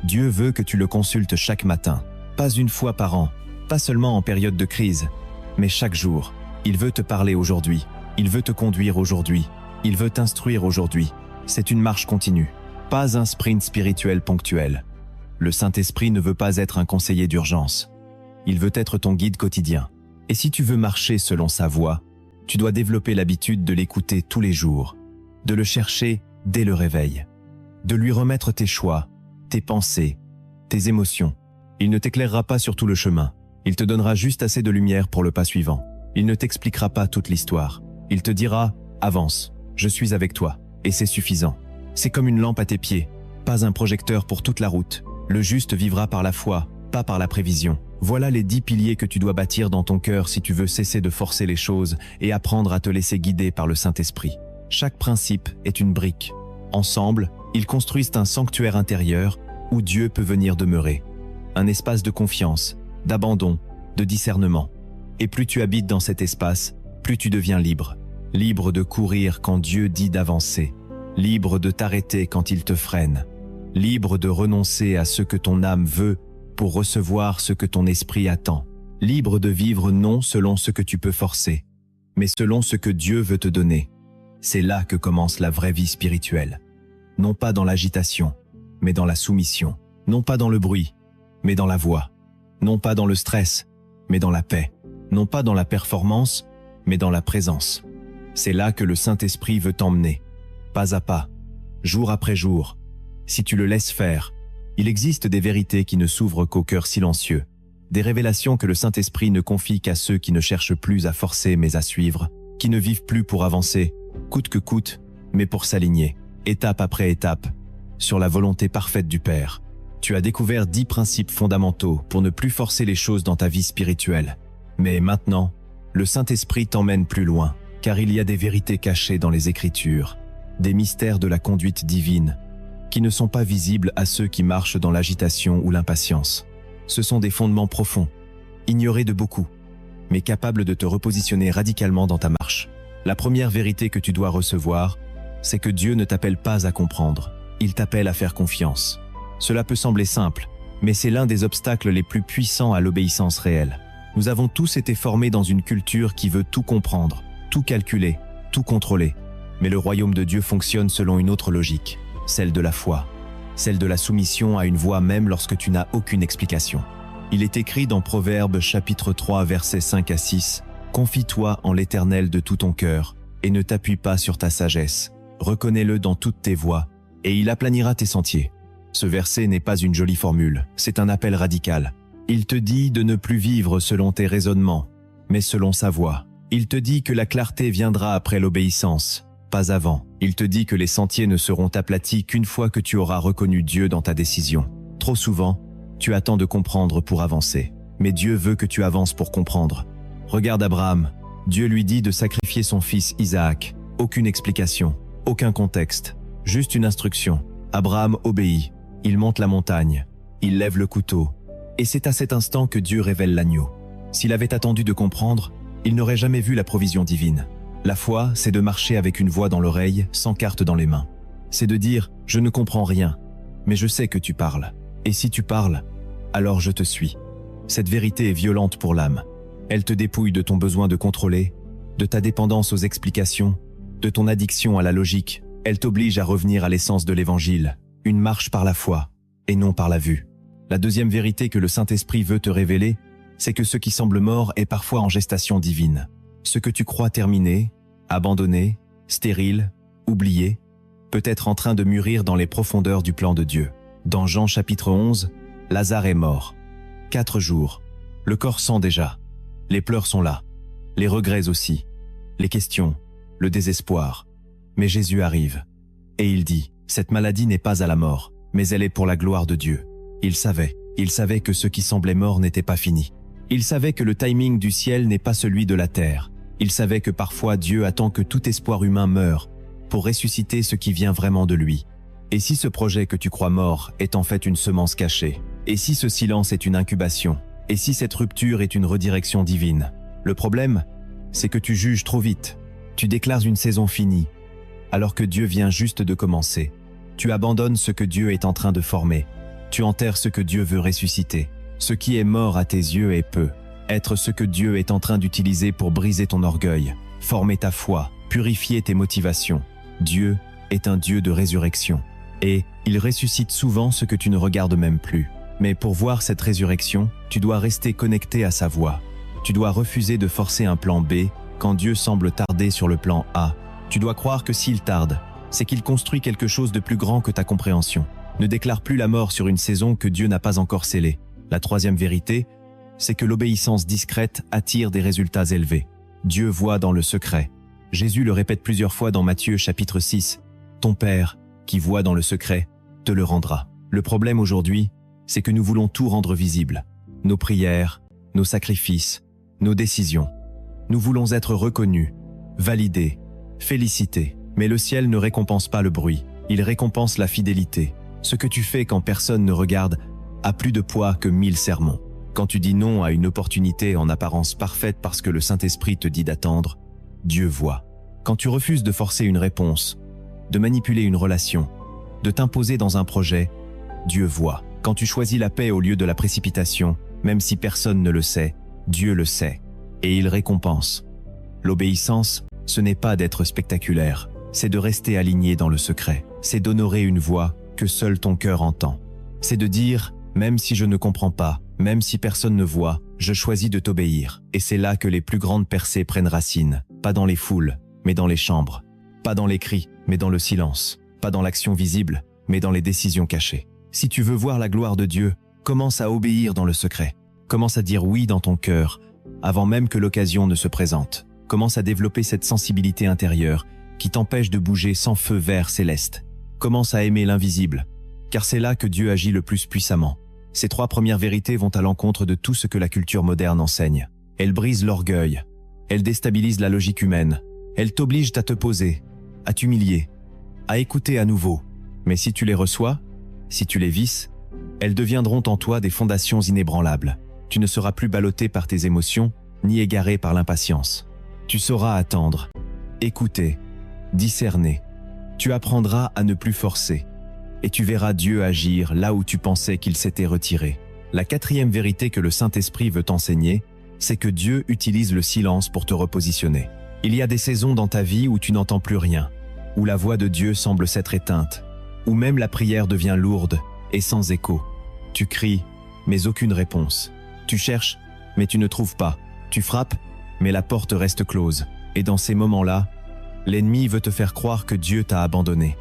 [SPEAKER 1] Dieu veut que tu le consultes chaque matin, pas une fois par an, pas seulement en période de crise, mais chaque jour. Il veut te parler aujourd'hui, il veut te conduire aujourd'hui, il veut t'instruire aujourd'hui. C'est une marche continue, pas un sprint spirituel ponctuel. Le Saint-Esprit ne veut pas être un conseiller d'urgence. Il veut être ton guide quotidien. Et si tu veux marcher selon sa voie, tu dois développer l'habitude de l'écouter tous les jours, de le chercher dès le réveil, de lui remettre tes choix, tes pensées, tes émotions. Il ne t'éclairera pas sur tout le chemin. Il te donnera juste assez de lumière pour le pas suivant. Il ne t'expliquera pas toute l'histoire. Il te dira « Avance, je suis avec toi ». Et c'est suffisant. C'est comme une lampe à tes pieds, pas un projecteur pour toute la route. Le juste vivra par la foi, pas par la prévision. Voilà les 10 piliers que tu dois bâtir dans ton cœur si tu veux cesser de forcer les choses et apprendre à te laisser guider par le Saint-Esprit. Chaque principe est une brique. Ensemble, ils construisent un sanctuaire intérieur où Dieu peut venir demeurer. Un espace de confiance, d'abandon, de discernement. Et plus tu habites dans cet espace, plus tu deviens libre. Libre de courir quand Dieu dit d'avancer. Libre de t'arrêter quand il te freine. Libre de renoncer à ce que ton âme veut pour recevoir ce que ton esprit attend. Libre de vivre non selon ce que tu peux forcer, mais selon ce que Dieu veut te donner. C'est là que commence la vraie vie spirituelle. Non pas dans l'agitation, mais dans la soumission. Non pas dans le bruit, mais dans la voix. Non pas dans le stress, mais dans la paix. Non pas dans la performance, mais dans la présence. C'est là que le Saint-Esprit veut t'emmener, pas à pas, jour après jour. Si tu le laisses faire, il existe des vérités qui ne s'ouvrent qu'au cœur silencieux, des révélations que le Saint-Esprit ne confie qu'à ceux qui ne cherchent plus à forcer mais à suivre, qui ne vivent plus pour avancer, coûte que coûte, mais pour s'aligner, étape après étape, sur la volonté parfaite du Père. Tu as découvert 10 principes fondamentaux pour ne plus forcer les choses dans ta vie spirituelle. Mais maintenant, le Saint-Esprit t'emmène plus loin, car il y a des vérités cachées dans les Écritures, des mystères de la conduite divine, qui ne sont pas visibles à ceux qui marchent dans l'agitation ou l'impatience. Ce sont des fondements profonds, ignorés de beaucoup, mais capables de te repositionner radicalement dans ta marche. La première vérité que tu dois recevoir, c'est que Dieu ne t'appelle pas à comprendre, il t'appelle à faire confiance. Cela peut sembler simple, mais c'est l'un des obstacles les plus puissants à l'obéissance réelle. Nous avons tous été formés dans une culture qui veut tout comprendre, tout calculer, tout contrôler. Mais le royaume de Dieu fonctionne selon une autre logique, celle de la foi, celle de la soumission à une voix même lorsque tu n'as aucune explication. Il est écrit dans Proverbes chapitre 3 versets 5 à 6, « Confie-toi en l'Éternel de tout ton cœur, et ne t'appuie pas sur ta sagesse. Reconnais-le dans toutes tes voies, et il aplanira tes sentiers. » Ce verset n'est pas une jolie formule, c'est un appel radical. Il te dit de ne plus vivre selon tes raisonnements, mais selon sa voix. Il te dit que la clarté viendra après l'obéissance, pas avant. Il te dit que les sentiers ne seront aplatis qu'une fois que tu auras reconnu Dieu dans ta décision. Trop souvent, tu attends de comprendre pour avancer. Mais Dieu veut que tu avances pour comprendre. Regarde Abraham. Dieu lui dit de sacrifier son fils Isaac. Aucune explication, aucun contexte, juste une instruction. Abraham obéit. Il monte la montagne. Il lève le couteau. Et c'est à cet instant que Dieu révèle l'agneau. S'il avait attendu de comprendre, il n'aurait jamais vu la provision divine. La foi, c'est de marcher avec une voix dans l'oreille, sans carte dans les mains. C'est de dire « Je ne comprends rien, mais je sais que tu parles. Et si tu parles, alors je te suis. » Cette vérité est violente pour l'âme. Elle te dépouille de ton besoin de contrôler, de ta dépendance aux explications, de ton addiction à la logique. Elle t'oblige à revenir à l'essence de l'Évangile, une marche par la foi, et non par la vue. La deuxième vérité que le Saint-Esprit veut te révéler, c'est que ce qui semble mort est parfois en gestation divine. Ce que tu crois terminé, abandonné, stérile, oublié, peut être en train de mûrir dans les profondeurs du plan de Dieu. Dans Jean chapitre 11, Lazare est mort. 4 jours. Le corps sent déjà. Les pleurs sont là, les regrets aussi, les questions, le désespoir. Mais Jésus arrive, et il dit, cette maladie n'est pas à la mort, mais elle est pour la gloire de Dieu. Il savait que ce qui semblait mort n'était pas fini. Il savait que le timing du ciel n'est pas celui de la terre. Il savait que parfois Dieu attend que tout espoir humain meure pour ressusciter ce qui vient vraiment de lui. Et si ce projet que tu crois mort est en fait une semence cachée? Et si ce silence est une incubation? Et si cette rupture est une redirection divine? Le problème, c'est que tu juges trop vite. Tu déclares une saison finie, alors que Dieu vient juste de commencer. Tu abandonnes ce que Dieu est en train de former. Tu enterres ce que Dieu veut ressusciter. Ce qui est mort à tes yeux est peu. Être ce que Dieu est en train d'utiliser pour briser ton orgueil, former ta foi, purifier tes motivations. Dieu est un Dieu de résurrection. Et il ressuscite souvent ce que tu ne regardes même plus. Mais pour voir cette résurrection, tu dois rester connecté à sa voix. Tu dois refuser de forcer un plan B quand Dieu semble tarder sur le plan A. Tu dois croire que s'il tarde, c'est qu'il construit quelque chose de plus grand que ta compréhension. Ne déclare plus la mort sur une saison que Dieu n'a pas encore scellée. La troisième vérité, c'est que l'obéissance discrète attire des résultats élevés. Dieu voit dans le secret. Jésus le répète plusieurs fois dans Matthieu chapitre 6. Ton Père, qui voit dans le secret, te le rendra. Le problème aujourd'hui, c'est que nous voulons tout rendre visible. Nos prières, nos sacrifices, nos décisions. Nous voulons être reconnus, validés, félicités. Mais le ciel ne récompense pas le bruit, il récompense la fidélité. Ce que tu fais quand personne ne regarde a plus de poids que 1000 sermons. Quand tu dis non à une opportunité en apparence parfaite parce que le Saint-Esprit te dit d'attendre, Dieu voit. Quand tu refuses de forcer une réponse, de manipuler une relation, de t'imposer dans un projet, Dieu voit. Quand tu choisis la paix au lieu de la précipitation, même si personne ne le sait, Dieu le sait. Et il récompense. L'obéissance, ce n'est pas d'être spectaculaire, c'est de rester aligné dans le secret. C'est d'honorer une voix que seul ton cœur entend. C'est de dire, même si je ne comprends pas, même si personne ne voit, je choisis de t'obéir. Et c'est là que les plus grandes percées prennent racine. Pas dans les foules, mais dans les chambres. Pas dans les cris, mais dans le silence. Pas dans l'action visible, mais dans les décisions cachées. Si tu veux voir la gloire de Dieu, commence à obéir dans le secret. Commence à dire oui dans ton cœur, avant même que l'occasion ne se présente. Commence à développer cette sensibilité intérieure qui t'empêche de bouger sans feu vert céleste. Commence à aimer l'invisible, car c'est là que Dieu agit le plus puissamment. Ces 3 premières vérités vont à l'encontre de tout ce que la culture moderne enseigne. Elles brisent l'orgueil, elles déstabilisent la logique humaine, elles t'obligent à te poser, à t'humilier, à écouter à nouveau. Mais si tu les reçois, si tu les visses, elles deviendront en toi des fondations inébranlables. Tu ne seras plus ballotté par tes émotions, ni égaré par l'impatience. Tu sauras attendre, écouter, discerner. Tu apprendras à ne plus forcer. Et tu verras Dieu agir là où tu pensais qu'il s'était retiré. La 4e vérité que le Saint-Esprit veut t'enseigner, c'est que Dieu utilise le silence pour te repositionner. Il y a des saisons dans ta vie où tu n'entends plus rien, où la voix de Dieu semble s'être éteinte, où même la prière devient lourde et sans écho. Tu cries, mais aucune réponse. Tu cherches, mais tu ne trouves pas. Tu frappes, mais la porte reste close. Et dans ces moments-là, l'ennemi veut te faire croire que Dieu t'a abandonné,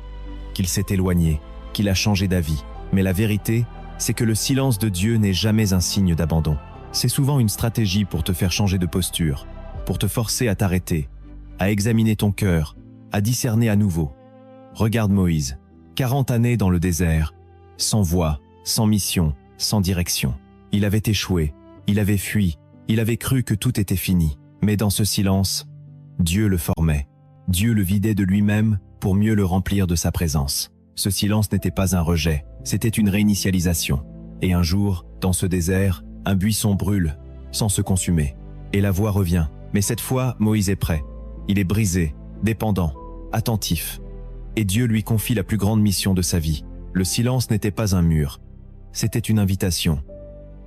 [SPEAKER 1] qu'il s'est éloigné, qu'il a changé d'avis. Mais la vérité, c'est que le silence de Dieu n'est jamais un signe d'abandon. C'est souvent une stratégie pour te faire changer de posture, pour te forcer à t'arrêter, à examiner ton cœur, à discerner à nouveau. Regarde Moïse, 40 années dans le désert, sans voix, sans mission, sans direction. Il avait échoué, il avait fui, il avait cru que tout était fini. Mais dans ce silence, Dieu le formait. Dieu le vidait de lui-même pour mieux le remplir de sa présence. Ce silence n'était pas un rejet, c'était une réinitialisation. Et un jour, dans ce désert, un buisson brûle, sans se consumer. Et la voix revient. Mais cette fois, Moïse est prêt. Il est brisé, dépendant, attentif. Et Dieu lui confie la plus grande mission de sa vie. Le silence n'était pas un mur, c'était une invitation.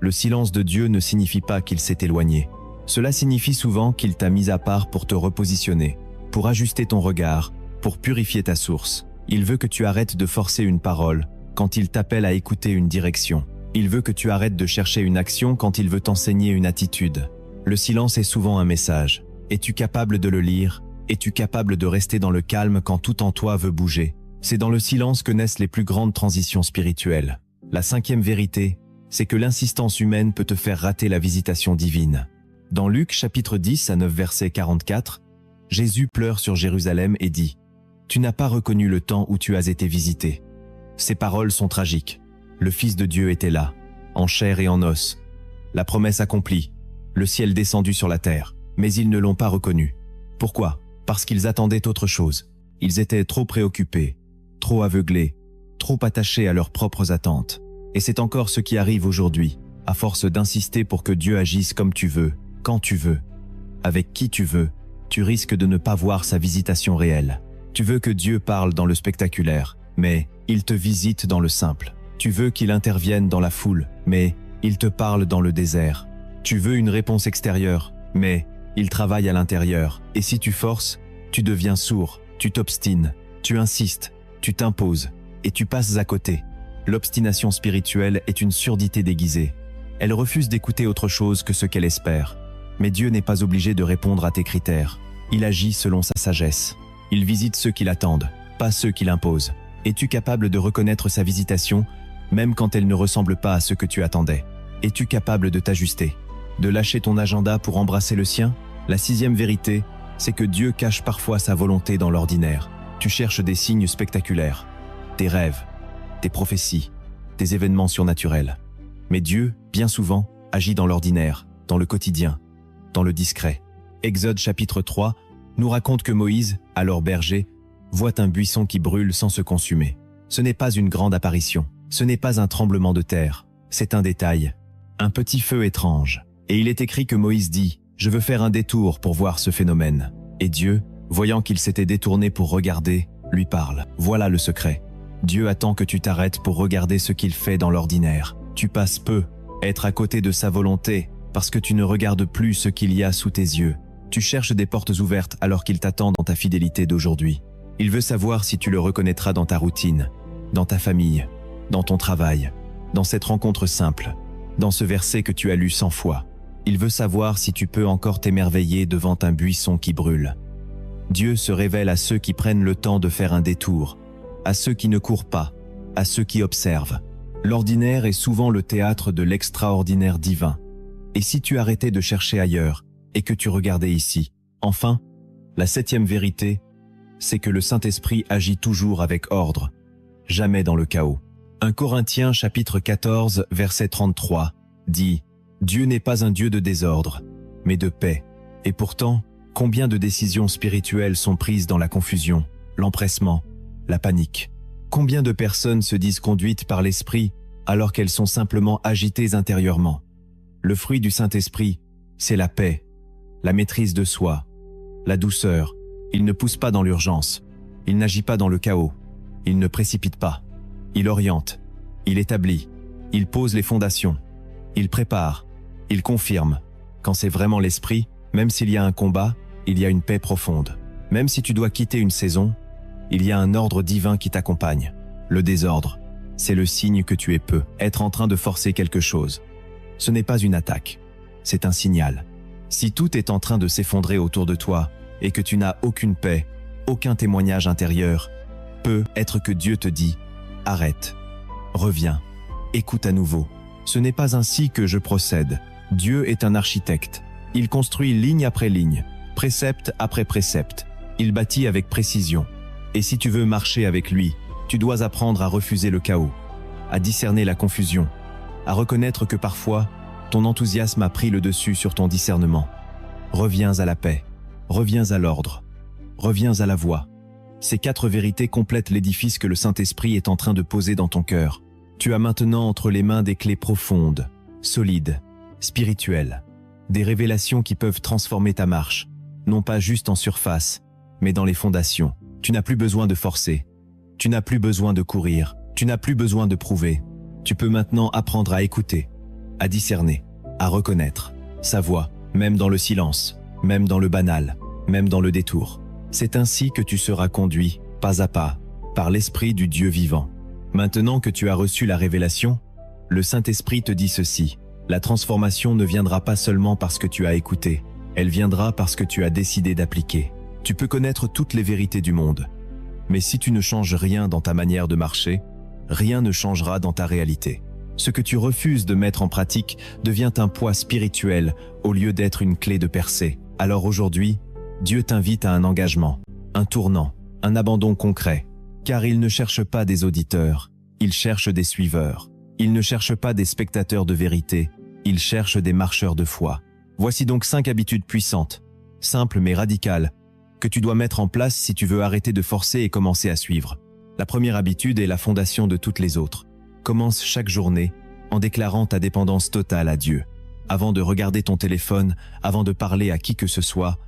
[SPEAKER 1] Le silence de Dieu ne signifie pas qu'il s'est éloigné. Cela signifie souvent qu'il t'a mis à part pour te repositionner, pour ajuster ton regard, pour purifier ta source. Il veut que tu arrêtes de forcer une parole quand il t'appelle à écouter une direction. Il veut que tu arrêtes de chercher une action quand il veut t'enseigner une attitude. Le silence est souvent un message. Es-tu capable de le lire? Es-tu capable de rester dans le calme quand tout en toi veut bouger? C'est dans le silence que naissent les plus grandes transitions spirituelles. La 5e vérité, c'est que l'insistance humaine peut te faire rater la visitation divine. Dans Luc chapitre 10 à 9 verset 44, Jésus pleure sur Jérusalem et dit « Tu n'as pas reconnu le temps où tu as été visité. » Ces paroles sont tragiques. Le Fils de Dieu était là, en chair et en os. La promesse accomplie, le ciel descendu sur la terre, mais ils ne l'ont pas reconnu. Pourquoi? Parce qu'ils attendaient autre chose. Ils étaient trop préoccupés, trop aveuglés, trop attachés à leurs propres attentes. Et c'est encore ce qui arrive aujourd'hui, à force d'insister pour que Dieu agisse comme tu veux, quand tu veux, avec qui tu veux, tu risques de ne pas voir sa visitation réelle. Tu veux que Dieu parle dans le spectaculaire, mais il te visite dans le simple. Tu veux qu'il intervienne dans la foule, mais il te parle dans le désert. Tu veux une réponse extérieure, mais il travaille à l'intérieur. Et si tu forces, tu deviens sourd, tu t'obstines, tu insistes, tu t'imposes, et tu passes à côté. L'obstination spirituelle est une surdité déguisée. Elle refuse d'écouter autre chose que ce qu'elle espère. Mais Dieu n'est pas obligé de répondre à tes critères. Il agit selon sa sagesse. Il visite ceux qui l'attendent, pas ceux qui l'imposent. Es-tu capable de reconnaître sa visitation, même quand elle ne ressemble pas à ce que tu attendais? Es-tu capable de t'ajuster, de lâcher ton agenda pour embrasser le sien? La sixième vérité, c'est que Dieu cache parfois sa volonté dans l'ordinaire. Tu cherches des signes spectaculaires, tes rêves, tes prophéties, tes événements surnaturels. Mais Dieu, bien souvent, agit dans l'ordinaire, dans le quotidien, dans le discret. Exode chapitre 3 nous raconte que Moïse, alors berger, voit un buisson qui brûle sans se consumer. Ce n'est pas une grande apparition, ce n'est pas un tremblement de terre, c'est un détail, un petit feu étrange. Et il est écrit que Moïse dit « Je veux faire un détour pour voir ce phénomène ». Et Dieu, voyant qu'il s'était détourné pour regarder, lui parle. Voilà le secret. Dieu attend que tu t'arrêtes pour regarder ce qu'il fait dans l'ordinaire. Tu passes peu, être à côté de sa volonté, parce que tu ne regardes plus ce qu'il y a sous tes yeux. Tu cherches des portes ouvertes alors qu'il t'attend dans ta fidélité d'aujourd'hui. Il veut savoir si tu le reconnaîtras dans ta routine, dans ta famille, dans ton travail, dans cette rencontre simple, dans ce verset que tu as lu 100 fois. Il veut savoir si tu peux encore t'émerveiller devant un buisson qui brûle. Dieu se révèle à ceux qui prennent le temps de faire un détour, à ceux qui ne courent pas, à ceux qui observent. L'ordinaire est souvent le théâtre de l'extraordinaire divin. Et si tu arrêtais de chercher ailleurs et que tu regardais ici? Enfin, la septième vérité, c'est que le Saint-Esprit agit toujours avec ordre, jamais dans le chaos. 1 Corinthiens chapitre 14 verset 33 dit « Dieu n'est pas un Dieu de désordre, mais de paix. » Et pourtant, combien de décisions spirituelles sont prises dans la confusion, l'empressement, la panique? Combien de personnes se disent conduites par l'Esprit alors qu'elles sont simplement agitées intérieurement? Le fruit du Saint-Esprit, c'est la paix, la maîtrise de soi, la douceur. Il ne pousse pas dans l'urgence, il n'agit pas dans le chaos, il ne précipite pas. Il oriente, il établit, il pose les fondations, il prépare, il confirme. Quand c'est vraiment l'Esprit, même s'il y a un combat, il y a une paix profonde. Même si tu dois quitter une saison, il y a un ordre divin qui t'accompagne. Le désordre, c'est le signe que tu es peu, être en train de forcer quelque chose. Ce n'est pas une attaque, c'est un signal. Si tout est en train de s'effondrer autour de toi et que tu n'as aucune paix, aucun témoignage intérieur, peut être que Dieu te dit « Arrête, reviens, écoute à nouveau. Ce n'est pas ainsi que je procède. Dieu est un architecte. Il construit ligne après ligne, précepte après précepte. Il bâtit avec précision. Et si tu veux marcher avec lui, tu dois apprendre à refuser le chaos, à discerner la confusion, à reconnaître que parfois, ton enthousiasme a pris le dessus sur ton discernement. Reviens à la paix, reviens à l'ordre, reviens à la voie. Ces 4 vérités complètent l'édifice que le Saint-Esprit est en train de poser dans ton cœur. Tu as maintenant entre les mains des clés profondes, solides, spirituelles, des révélations qui peuvent transformer ta marche, non pas juste en surface, mais dans les fondations. Tu n'as plus besoin de forcer, tu n'as plus besoin de courir, tu n'as plus besoin de prouver. Tu peux maintenant apprendre à écouter, à discerner, à reconnaître sa voix, même dans le silence, même dans le banal, même dans le détour. C'est ainsi que tu seras conduit, pas à pas, par l'Esprit du Dieu vivant. Maintenant que tu as reçu la révélation, le Saint-Esprit te dit ceci. La transformation ne viendra pas seulement parce que tu as écouté, elle viendra parce que tu as décidé d'appliquer. Tu peux connaître toutes les vérités du monde, mais si tu ne changes rien dans ta manière de marcher, rien ne changera dans ta réalité. Ce que tu refuses de mettre en pratique devient un poids spirituel au lieu d'être une clé de percée. Alors aujourd'hui, Dieu t'invite à un engagement, un tournant, un abandon concret. Car il ne cherche pas des auditeurs, il cherche des suiveurs. Il ne cherche pas des spectateurs de vérité, il cherche des marcheurs de foi. Voici donc 5 habitudes puissantes, simples mais radicales, que tu dois mettre en place si tu veux arrêter de forcer et commencer à suivre. La première habitude est la fondation de toutes les autres. Commence chaque journée en déclarant ta dépendance totale à Dieu. Avant de regarder ton téléphone, avant de parler à qui que ce soit,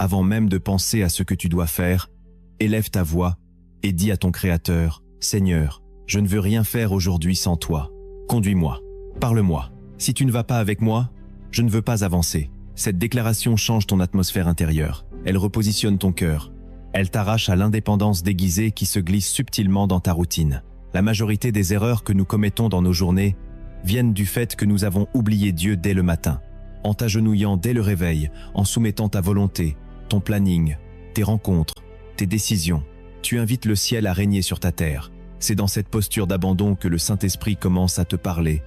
[SPEAKER 1] avant même de penser à ce que tu dois faire, élève ta voix et dis à ton Créateur, « Seigneur, je ne veux rien faire aujourd'hui sans toi. Conduis-moi, parle-moi. Si tu ne vas pas avec moi, je ne veux pas avancer. » Cette déclaration change ton atmosphère intérieure. Elle repositionne ton cœur. Elle t'arrache à l'indépendance déguisée qui se glisse subtilement dans ta routine. La majorité des erreurs que nous commettons dans nos journées viennent du fait que nous avons oublié Dieu dès le matin. En t'agenouillant dès le réveil, en soumettant ta volonté, ton planning, tes rencontres, tes décisions, tu invites le ciel à régner sur ta terre. C'est dans cette posture d'abandon que le Saint-Esprit commence à te parler,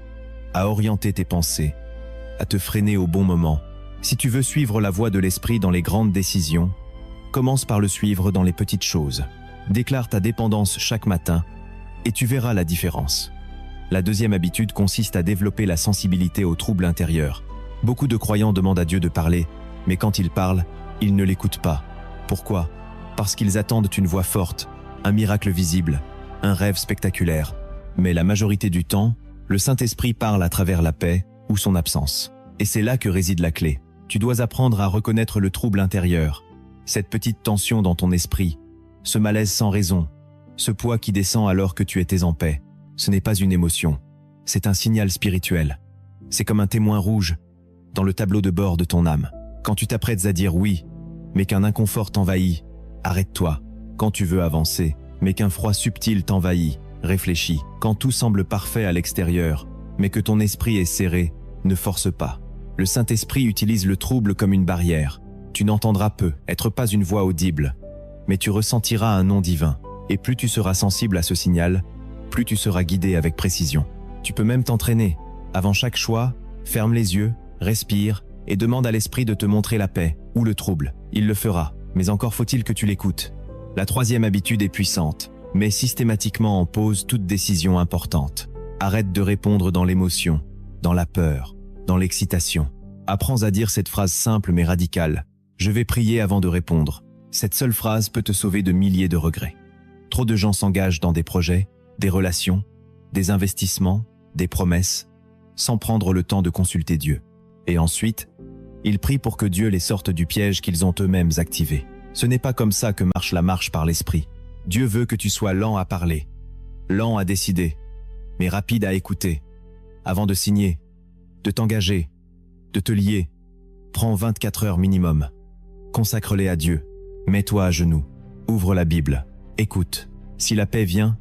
[SPEAKER 1] à orienter tes pensées, à te freiner au bon moment. Si tu veux suivre la voie de l'Esprit dans les grandes décisions, commence par le suivre dans les petites choses. Déclare ta dépendance chaque matin et tu verras la différence. La deuxième habitude consiste à développer la sensibilité aux troubles intérieurs. Beaucoup de croyants demandent à Dieu de parler, mais quand il parle, ils ne l'écoutent pas. Pourquoi ? Parce qu'ils attendent une voix forte, un miracle visible, un rêve spectaculaire. Mais la majorité du temps, le Saint-Esprit parle à travers la paix ou son absence. Et c'est là que réside la clé. Tu dois apprendre à reconnaître le trouble intérieur, cette petite tension dans ton esprit, ce malaise sans raison, ce poids qui descend alors que tu étais en paix. Ce n'est pas une émotion, c'est un signal spirituel. C'est comme un témoin rouge dans le tableau de bord de ton âme. Quand tu t'apprêtes à dire oui, mais qu'un inconfort t'envahit, arrête-toi. Quand tu veux avancer, mais qu'un froid subtil t'envahit, réfléchis. Quand tout semble parfait à l'extérieur, mais que ton esprit est serré, ne force pas. Le Saint-Esprit utilise le trouble comme une barrière. Tu n'entendras peu, être pas une voix audible, mais tu ressentiras un nom divin. Et plus tu seras sensible à ce signal, plus tu seras guidé avec précision. Tu peux même t'entraîner. Avant chaque choix, ferme les yeux, respire et demande à l'Esprit de te montrer la paix ou le trouble. Il le fera, mais encore faut-il que tu l'écoutes. La troisième habitude est puissante, mais systématiquement en pause toute décision importante. Arrête de répondre dans l'émotion, dans la peur, dans l'excitation. Apprends à dire cette phrase simple mais radicale. Je vais prier avant de répondre. Cette seule phrase peut te sauver de milliers de regrets. Trop de gens s'engagent dans des projets, des relations, des investissements, des promesses, sans prendre le temps de consulter Dieu. Et ensuite, ils prient pour que Dieu les sorte du piège qu'ils ont eux-mêmes activé. Ce n'est pas comme ça que marche la marche par l'Esprit. Dieu veut que tu sois lent à parler, lent à décider, mais rapide à écouter. Avant de signer, de t'engager, de te lier, prends 24 heures minimum. Consacre-les à Dieu. Mets-toi à genoux. Ouvre la Bible. Écoute. Si la paix vient,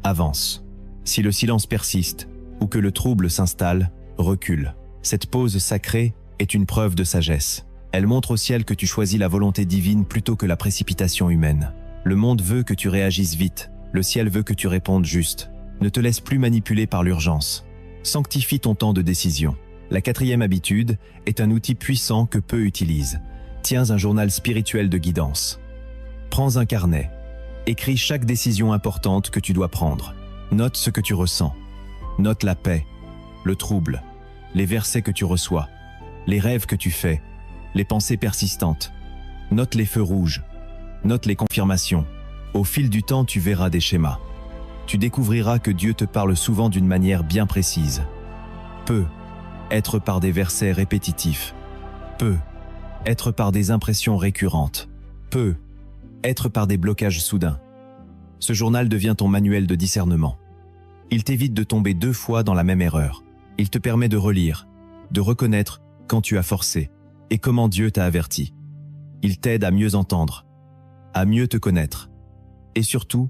[SPEAKER 1] avance. Si le silence persiste ou que le trouble s'installe, recule. Cette pause sacrée est une preuve de sagesse. Elle montre au ciel que tu choisis la volonté divine plutôt que la précipitation humaine. Le monde veut que tu réagisses vite. Le ciel veut que tu répondes juste. Ne te laisse plus manipuler par l'urgence. Sanctifie ton temps de décision. La quatrième habitude est un outil puissant que peu utilisent. Tiens un journal spirituel de guidance. Prends un carnet. Écris chaque décision importante que tu dois prendre. Note ce que tu ressens. Note la paix, le trouble, les versets que tu reçois, les rêves que tu fais, les pensées persistantes. Note les feux rouges. Note les confirmations. Au fil du temps, tu verras des schémas. Tu découvriras que Dieu te parle souvent d'une manière bien précise. Peut être par des versets répétitifs. Peut être par des impressions récurrentes. Peut être par des blocages soudains. Ce journal devient ton manuel de discernement. Il t'évite de tomber 2 fois dans la même erreur. Il te permet de relire, de reconnaître quand tu as forcé et comment Dieu t'a averti. Il t'aide à mieux entendre, à mieux te connaître et surtout,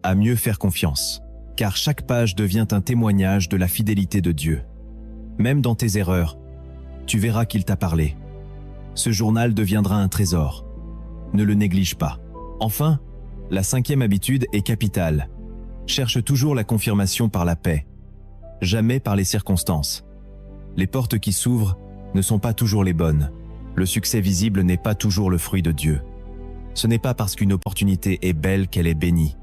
[SPEAKER 1] à mieux faire confiance. Car chaque page devient un témoignage de la fidélité de Dieu. Même dans tes erreurs, tu verras qu'il t'a parlé. Ce journal deviendra un trésor. Ne le néglige pas. Enfin, la 5e habitude est capitale. Cherche toujours la confirmation par la paix. jamais par les circonstances. Les portes qui s'ouvrent ne sont pas toujours les bonnes. Le succès visible n'est pas toujours le fruit de Dieu. Ce n'est pas parce qu'une opportunité est belle qu'elle est bénie.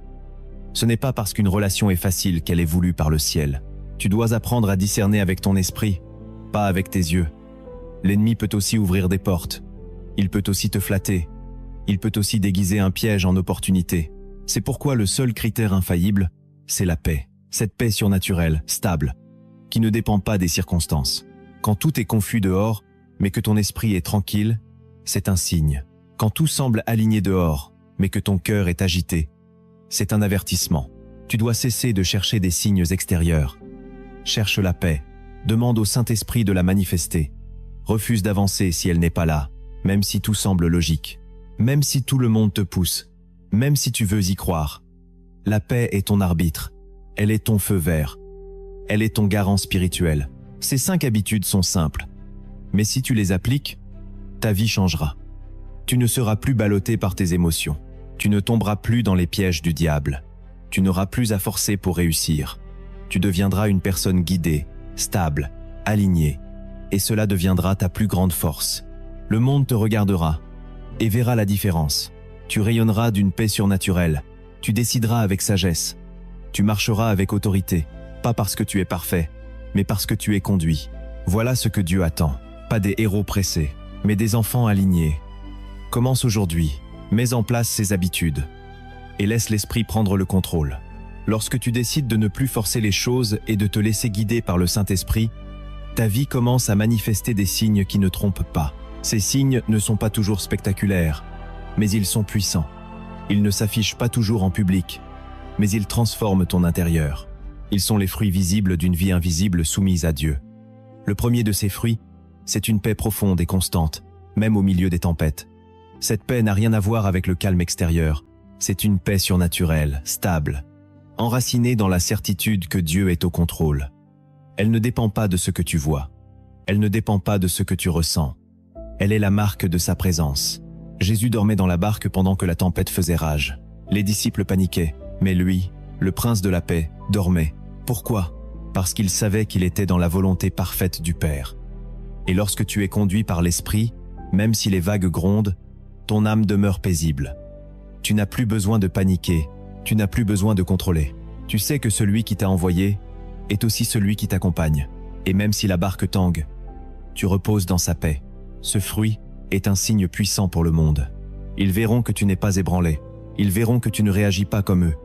[SPEAKER 1] Ce n'est pas parce qu'une relation est facile qu'elle est voulue par le ciel. Tu dois apprendre à discerner avec ton esprit, pas avec tes yeux. L'ennemi peut aussi ouvrir des portes. Il peut aussi te flatter. Il peut aussi déguiser un piège en opportunité. C'est pourquoi le seul critère infaillible, c'est la paix. Cette paix surnaturelle, stable, qui ne dépend pas des circonstances. Quand tout est confus dehors, mais que ton esprit est tranquille, c'est un signe. Quand tout semble aligné dehors, mais que ton cœur est agité, c'est un avertissement. Tu dois cesser de chercher des signes extérieurs. Cherche la paix. Demande au Saint-Esprit de la manifester. Refuse d'avancer si elle n'est pas là, même si tout semble logique. Même si tout le monde te pousse. Même si tu veux y croire. La paix est ton arbitre. Elle est ton feu vert. Elle est ton garant spirituel. Ces 5 habitudes sont simples. Mais si tu les appliques, ta vie changera. Tu ne seras plus ballotté par tes émotions. Tu ne tomberas plus dans les pièges du diable. Tu n'auras plus à forcer pour réussir. Tu deviendras une personne guidée, stable, alignée. Et cela deviendra ta plus grande force. Le monde te regardera et verra la différence. Tu rayonneras d'une paix surnaturelle. Tu décideras avec sagesse. Tu marcheras avec autorité, pas parce que tu es parfait, mais parce que tu es conduit. Voilà ce que Dieu attend. Pas des héros pressés, mais des enfants alignés. Commence aujourd'hui, mets en place ces habitudes et laisse l'esprit prendre le contrôle. Lorsque tu décides de ne plus forcer les choses et de te laisser guider par le Saint-Esprit, ta vie commence à manifester des signes qui ne trompent pas. Ces signes ne sont pas toujours spectaculaires, mais ils sont puissants. Ils ne s'affichent pas toujours en public, mais ils transforment ton intérieur. Ils sont les fruits visibles d'une vie invisible soumise à Dieu. Le premier de ces fruits, c'est une paix profonde et constante, même au milieu des tempêtes. Cette paix n'a rien à voir avec le calme extérieur. C'est une paix surnaturelle, stable, enracinée dans la certitude que Dieu est au contrôle. Elle ne dépend pas de ce que tu vois. Elle ne dépend pas de ce que tu ressens. Elle est la marque de sa présence. Jésus dormait dans la barque pendant que la tempête faisait rage. Les disciples paniquaient, mais lui, le prince de la paix, dormait. Pourquoi ? Parce qu'il savait qu'il était dans la volonté parfaite du Père. Et lorsque tu es conduit par l'Esprit, même si les vagues grondent, ton âme demeure paisible. Tu n'as plus besoin de paniquer, tu n'as plus besoin de contrôler. Tu sais que celui qui t'a envoyé est aussi celui qui t'accompagne. Et même si la barque tangue, tu reposes dans sa paix. Ce fruit est un signe puissant pour le monde. Ils verront que tu n'es pas ébranlé. Ils verront que tu ne réagis pas comme eux.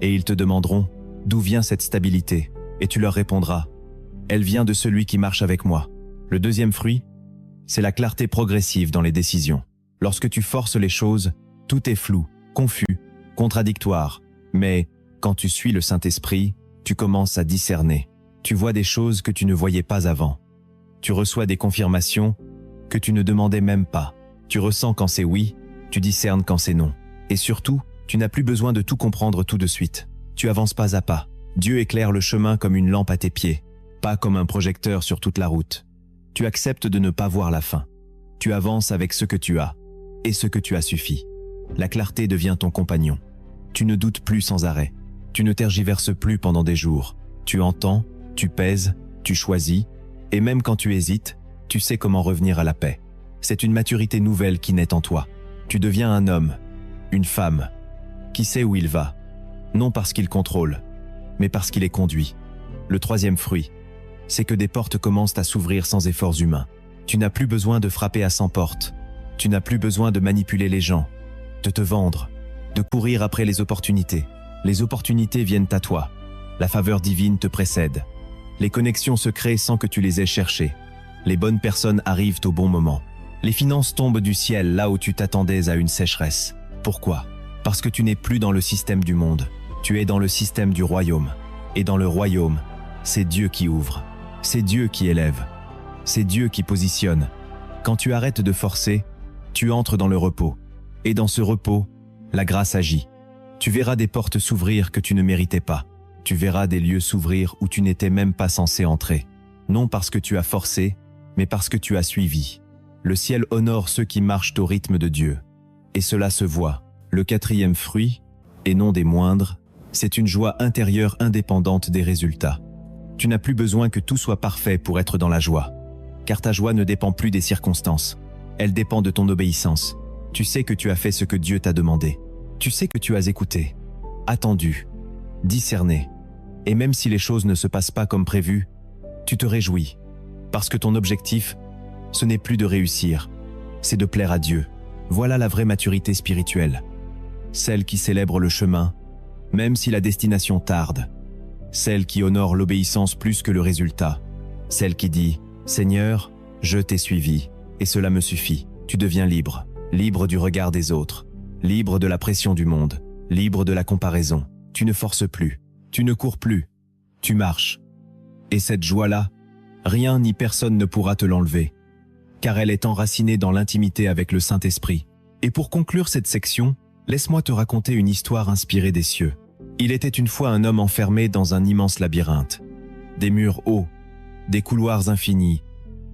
[SPEAKER 1] Et ils te demanderont « D'où vient cette stabilité ?» Et tu leur répondras « Elle vient de celui qui marche avec moi. » Le deuxième fruit, c'est la clarté progressive dans les décisions. Lorsque tu forces les choses, tout est flou, confus, contradictoire. Mais quand tu suis le Saint-Esprit, tu commences à discerner. Tu vois des choses que tu ne voyais pas avant. Tu reçois des confirmations que tu ne demandais même pas. Tu ressens quand c'est oui, tu discernes quand c'est non. Et surtout, tu n'as plus besoin de tout comprendre tout de suite. Tu avances pas à pas. Dieu éclaire le chemin comme une lampe à tes pieds, pas comme un projecteur sur toute la route. Tu acceptes de ne pas voir la fin. Tu avances avec ce que tu as, et ce que tu as suffit. La clarté devient ton compagnon. Tu ne doutes plus sans arrêt. Tu ne tergiverses plus pendant des jours. Tu entends, tu pèses, tu choisis, et même quand tu hésites, tu sais comment revenir à la paix. C'est une maturité nouvelle qui naît en toi. Tu deviens un homme, une femme, qui sait où il va, non parce qu'il contrôle, mais parce qu'il est conduit. Le troisième fruit, c'est que des portes commencent à s'ouvrir sans efforts humains. Tu n'as plus besoin de frapper à 100 portes. Tu n'as plus besoin de manipuler les gens, de te vendre, de courir après les opportunités. Les opportunités viennent à toi. La faveur divine te précède. Les connexions se créent sans que tu les aies cherchées. Les bonnes personnes arrivent au bon moment. Les finances tombent du ciel là où tu t'attendais à une sécheresse. Pourquoi ? Parce que tu n'es plus dans le système du monde. Tu es dans le système du royaume. Et dans le royaume, c'est Dieu qui ouvre. C'est Dieu qui élève. C'est Dieu qui positionne. Quand tu arrêtes de forcer, tu entres dans le repos. Et dans ce repos, la grâce agit. Tu verras des portes s'ouvrir que tu ne méritais pas. Tu verras des lieux s'ouvrir où tu n'étais même pas censé entrer. Non parce que tu as forcé, mais parce que tu as suivi. Le ciel honore ceux qui marchent au rythme de Dieu. Et cela se voit. Le quatrième fruit, et non des moindres, c'est une joie intérieure indépendante des résultats. Tu n'as plus besoin que tout soit parfait pour être dans la joie. Car ta joie ne dépend plus des circonstances. Elle dépend de ton obéissance. Tu sais que tu as fait ce que Dieu t'a demandé. Tu sais que tu as écouté, attendu, discerné. Et même si les choses ne se passent pas comme prévu, tu te réjouis. Parce que ton objectif, ce n'est plus de réussir, c'est de plaire à Dieu. Voilà la vraie maturité spirituelle. Celle qui célèbre le chemin, même si la destination tarde. Celle qui honore l'obéissance plus que le résultat. Celle qui dit « Seigneur, je t'ai suivi, et cela me suffit. » Tu deviens libre, libre du regard des autres, libre de la pression du monde, libre de la comparaison. Tu ne forces plus, tu ne cours plus, tu marches. Et cette joie-là, rien ni personne ne pourra te l'enlever, car elle est enracinée dans l'intimité avec le Saint-Esprit. Et pour conclure cette section, laisse-moi te raconter une histoire inspirée des cieux. Il était une fois un homme enfermé dans un immense labyrinthe. Des murs hauts, des couloirs infinis,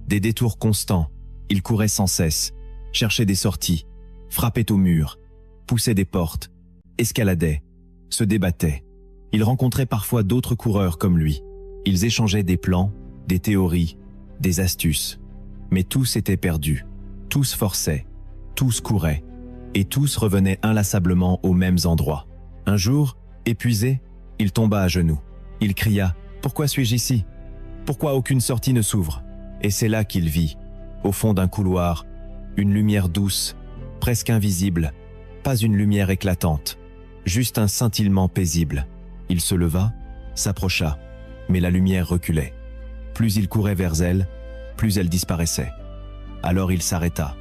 [SPEAKER 1] des détours constants. Il courait sans cesse, cherchait des sorties, frappait au mur, poussait des portes, escaladait, se débattait. Il rencontrait parfois d'autres coureurs comme lui. Ils échangeaient des plans, des théories, des astuces. Mais tous étaient perdus, tous forçaient, tous couraient, et tous revenaient inlassablement aux mêmes endroits. Un jour, épuisé, il tomba à genoux. Il cria « Pourquoi suis-je ici? Pourquoi aucune sortie ne s'ouvre ?» Et c'est là qu'il vit, au fond d'un couloir, une lumière douce, presque invisible, pas une lumière éclatante, juste un scintillement paisible. Il se leva, s'approcha, mais la lumière reculait. Plus il courait vers elle, plus elle disparaissait. Alors il s'arrêta,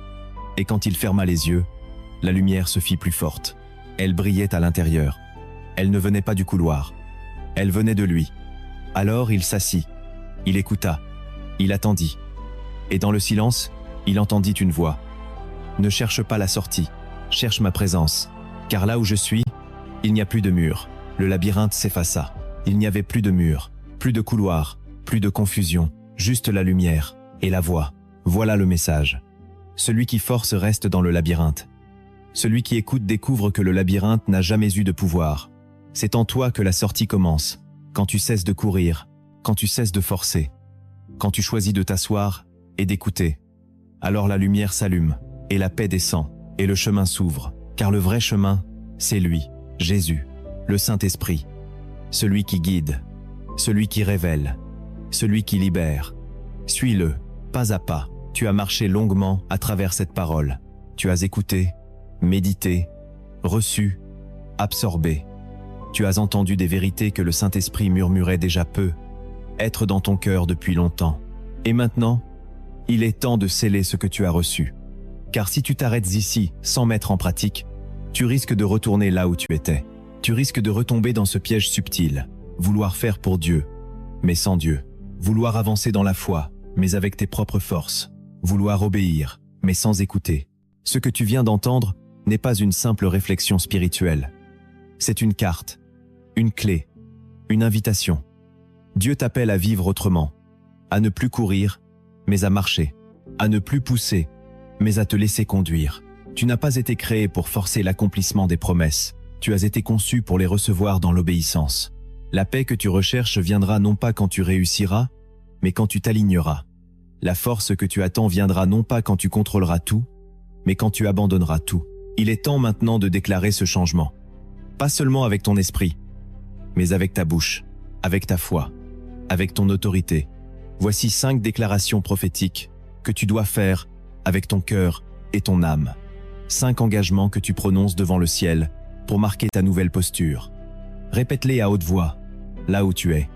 [SPEAKER 1] et quand il ferma les yeux, la lumière se fit plus forte. Elle brillait à l'intérieur. Elle ne venait pas du couloir. Elle venait de lui. Alors il s'assit. Il écouta. Il attendit. Et dans le silence, il entendit une voix. « Ne cherche pas la sortie, cherche ma présence. Car là où je suis, il n'y a plus de mur. » Le labyrinthe s'effaça. Il n'y avait plus de mur, plus de couloir, plus de confusion, juste la lumière et la voix. Voilà le message. Celui qui force reste dans le labyrinthe. Celui qui écoute découvre que le labyrinthe n'a jamais eu de pouvoir. C'est en toi que la sortie commence, quand tu cesses de courir, quand tu cesses de forcer, quand tu choisis de t'asseoir et d'écouter. Alors la lumière s'allume, et la paix descend, et le chemin s'ouvre, car le vrai chemin, c'est lui, Jésus, le Saint-Esprit, celui qui guide, celui qui révèle, celui qui libère. Suis-le, pas à pas. Tu as marché longuement à travers cette parole. Tu as écouté, médité, reçu, absorbé. Tu as entendu des vérités que le Saint-Esprit murmurait déjà peu, être dans ton cœur depuis longtemps. Et maintenant, il est temps de sceller ce que tu as reçu. Car si tu t'arrêtes ici sans mettre en pratique, tu risques de retourner là où tu étais. Tu risques de retomber dans ce piège subtil, vouloir faire pour Dieu, mais sans Dieu. Vouloir avancer dans la foi, mais avec tes propres forces. Vouloir obéir, mais sans écouter. Ce que tu viens d'entendre n'est pas une simple réflexion spirituelle. C'est une carte, une clé, une invitation. Dieu t'appelle à vivre autrement, à ne plus courir, mais à marcher, à ne plus pousser, mais à te laisser conduire. Tu n'as pas été créé pour forcer l'accomplissement des promesses. Tu as été conçu pour les recevoir dans l'obéissance. La paix que tu recherches viendra non pas quand tu réussiras, mais quand tu t'aligneras. La force que tu attends viendra non pas quand tu contrôleras tout, mais quand tu abandonneras tout. Il est temps maintenant de déclarer ce changement. Pas seulement avec ton esprit, mais avec ta bouche, avec ta foi, avec ton autorité. Voici 5 déclarations prophétiques que tu dois faire avec ton cœur et ton âme. 5 engagements que tu prononces devant le ciel pour marquer ta nouvelle posture. Répète-les à haute voix, là où tu es.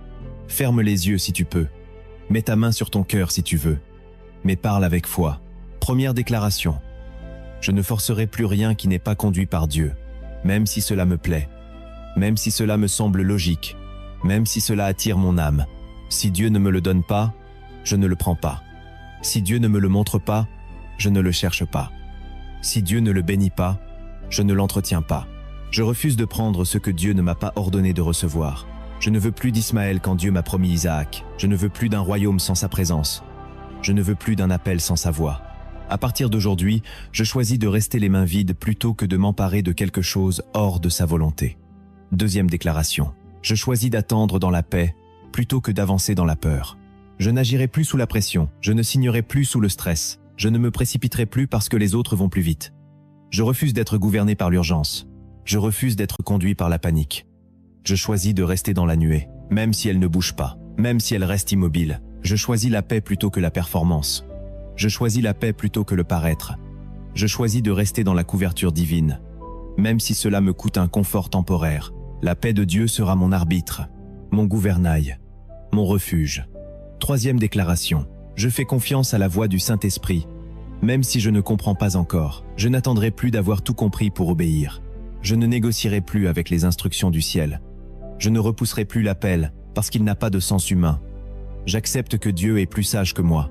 [SPEAKER 1] Ferme les yeux si tu peux. Mets ta main sur ton cœur si tu veux. Mais parle avec foi. Première déclaration. Je ne forcerai plus rien qui n'est pas conduit par Dieu, même si cela me plaît, même si cela me semble logique, même si cela attire mon âme. Si Dieu ne me le donne pas, je ne le prends pas. Si Dieu ne me le montre pas, je ne le cherche pas. Si Dieu ne le bénit pas, je ne l'entretiens pas. Je refuse de prendre ce que Dieu ne m'a pas ordonné de recevoir. Je ne veux plus d'Ismaël quand Dieu m'a promis Isaac. Je ne veux plus d'un royaume sans sa présence. Je ne veux plus d'un appel sans sa voix. À partir d'aujourd'hui, je choisis de rester les mains vides plutôt que de m'emparer de quelque chose hors de sa volonté. Deuxième déclaration. Je choisis d'attendre dans la paix plutôt que d'avancer dans la peur. Je n'agirai plus sous la pression, je ne signerai plus sous le stress, je ne me précipiterai plus parce que les autres vont plus vite. Je refuse d'être gouverné par l'urgence. Je refuse d'être conduit par la panique. Je choisis de rester dans la nuée, même si elle ne bouge pas, même si elle reste immobile. Je choisis la paix plutôt que la performance. Je choisis la paix plutôt que le paraître. Je choisis de rester dans la couverture divine, même si cela me coûte un confort temporaire. La paix de Dieu sera mon arbitre, mon gouvernail, mon refuge. Troisième déclaration. Je fais confiance à la voix du Saint-Esprit. Même si je ne comprends pas encore, je n'attendrai plus d'avoir tout compris pour obéir. Je ne négocierai plus avec les instructions du ciel. Je ne repousserai plus l'appel parce qu'il n'a pas de sens humain. J'accepte que Dieu est plus sage que moi.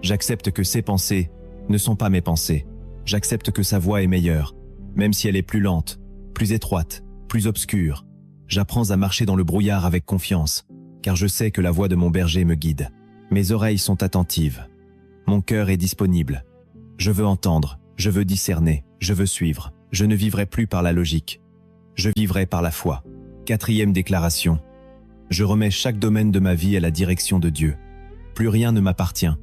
[SPEAKER 1] J'accepte que ses pensées ne sont pas mes pensées. J'accepte que sa voix est meilleure, même si elle est plus lente, plus étroite, plus obscure. J'apprends à marcher dans le brouillard avec confiance, car je sais que la voix de mon berger me guide. Mes oreilles sont attentives. Mon cœur est disponible. Je veux entendre, je veux discerner, je veux suivre. Je ne vivrai plus par la logique. Je vivrai par la foi. Quatrième déclaration. Je remets chaque domaine de ma vie à la direction de Dieu. Plus rien ne m'appartient.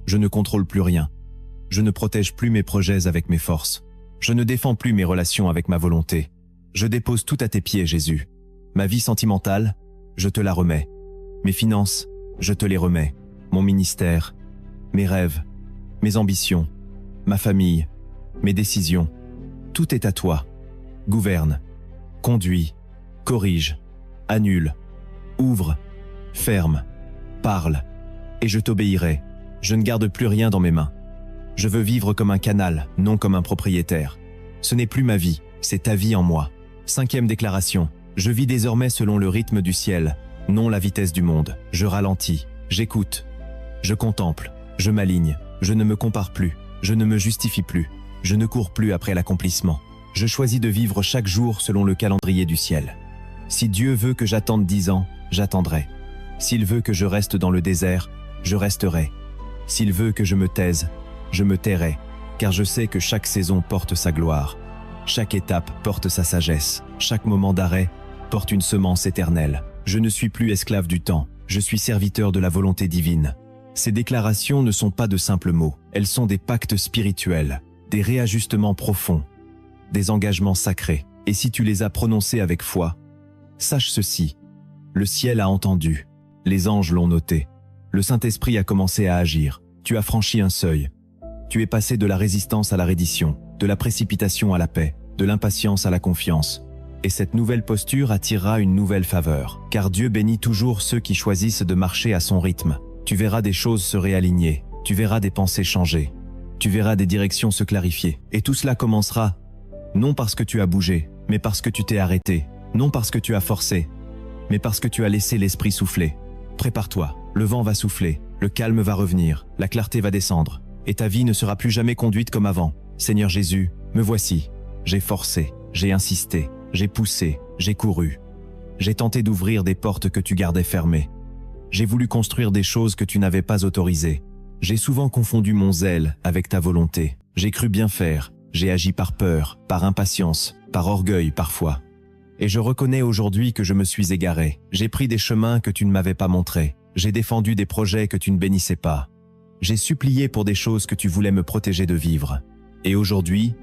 [SPEAKER 1] Je ne contrôle plus rien. Je ne protège plus mes projets avec mes forces. Je ne défends plus mes relations avec ma volonté. Je dépose tout à tes pieds, Jésus. Ma vie sentimentale, je te la remets. Mes finances, je te les remets. Mon ministère, mes rêves, mes ambitions, ma famille, mes décisions. Tout est à toi. Gouverne, conduis, corrige, annule, ouvre, ferme, parle, et je t'obéirai. Je ne garde plus rien dans mes mains. Je veux vivre comme un canal, non comme un propriétaire. Ce n'est plus ma vie, c'est ta vie en moi. Cinquième déclaration. Je vis désormais selon le rythme du ciel, non la vitesse du monde. Je ralentis, j'écoute, je contemple, je m'aligne, je ne me compare plus, je ne me justifie plus, je ne cours plus après l'accomplissement. Je choisis de vivre chaque jour selon le calendrier du ciel. Si Dieu veut que j'attende 10 ans, j'attendrai. S'il veut que je reste dans le désert, je resterai. S'il veut que je me taise, je me tairai, car je sais que chaque saison porte sa gloire. Chaque étape porte sa sagesse. Chaque moment d'arrêt porte une semence éternelle. Je ne suis plus esclave du temps, je suis serviteur de la volonté divine. Ces déclarations ne sont pas de simples mots, elles sont des pactes spirituels, des réajustements profonds, des engagements sacrés. Et si tu les as prononcés avec foi, sache ceci, le ciel a entendu, les anges l'ont noté, le Saint-Esprit a commencé à agir, tu as franchi un seuil. Tu es passé de la résistance à la reddition, de la précipitation à la paix, de l'impatience à la confiance. Et cette nouvelle posture attirera une nouvelle faveur, car Dieu bénit toujours ceux qui choisissent de marcher à son rythme. Tu verras des choses se réaligner, tu verras des pensées changer, tu verras des directions se clarifier. Et tout cela commencera, non parce que tu as bougé, mais parce que tu t'es arrêté, non parce que tu as forcé, mais parce que tu as laissé l'esprit souffler. Prépare-toi, le vent va souffler, le calme va revenir, la clarté va descendre, et ta vie ne sera plus jamais conduite comme avant. Seigneur Jésus, me voici, j'ai forcé, j'ai insisté, j'ai poussé, j'ai couru. J'ai tenté d'ouvrir des portes que tu gardais fermées. J'ai voulu construire des choses que tu n'avais pas autorisées. J'ai souvent confondu mon zèle avec ta volonté. J'ai cru bien faire, j'ai agi par peur, par impatience, par orgueil parfois. Et je reconnais aujourd'hui que je me suis égaré. J'ai pris des chemins que tu ne m'avais pas montrés. J'ai défendu des projets que tu ne bénissais pas. J'ai supplié pour des choses que tu voulais me protéger de vivre. Et aujourd'hui,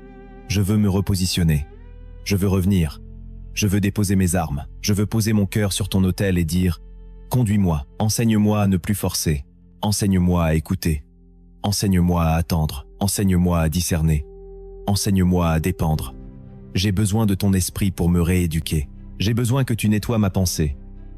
[SPEAKER 1] je veux me repositionner. Je veux revenir. Je veux déposer mes armes. Je veux poser mon cœur sur ton autel et dire « Conduis-moi, enseigne-moi à ne plus forcer. Enseigne-moi à écouter. Enseigne-moi à attendre. Enseigne-moi à discerner. Enseigne-moi à dépendre. J'ai besoin de ton esprit pour me rééduquer. J'ai besoin que tu nettoies ma pensée,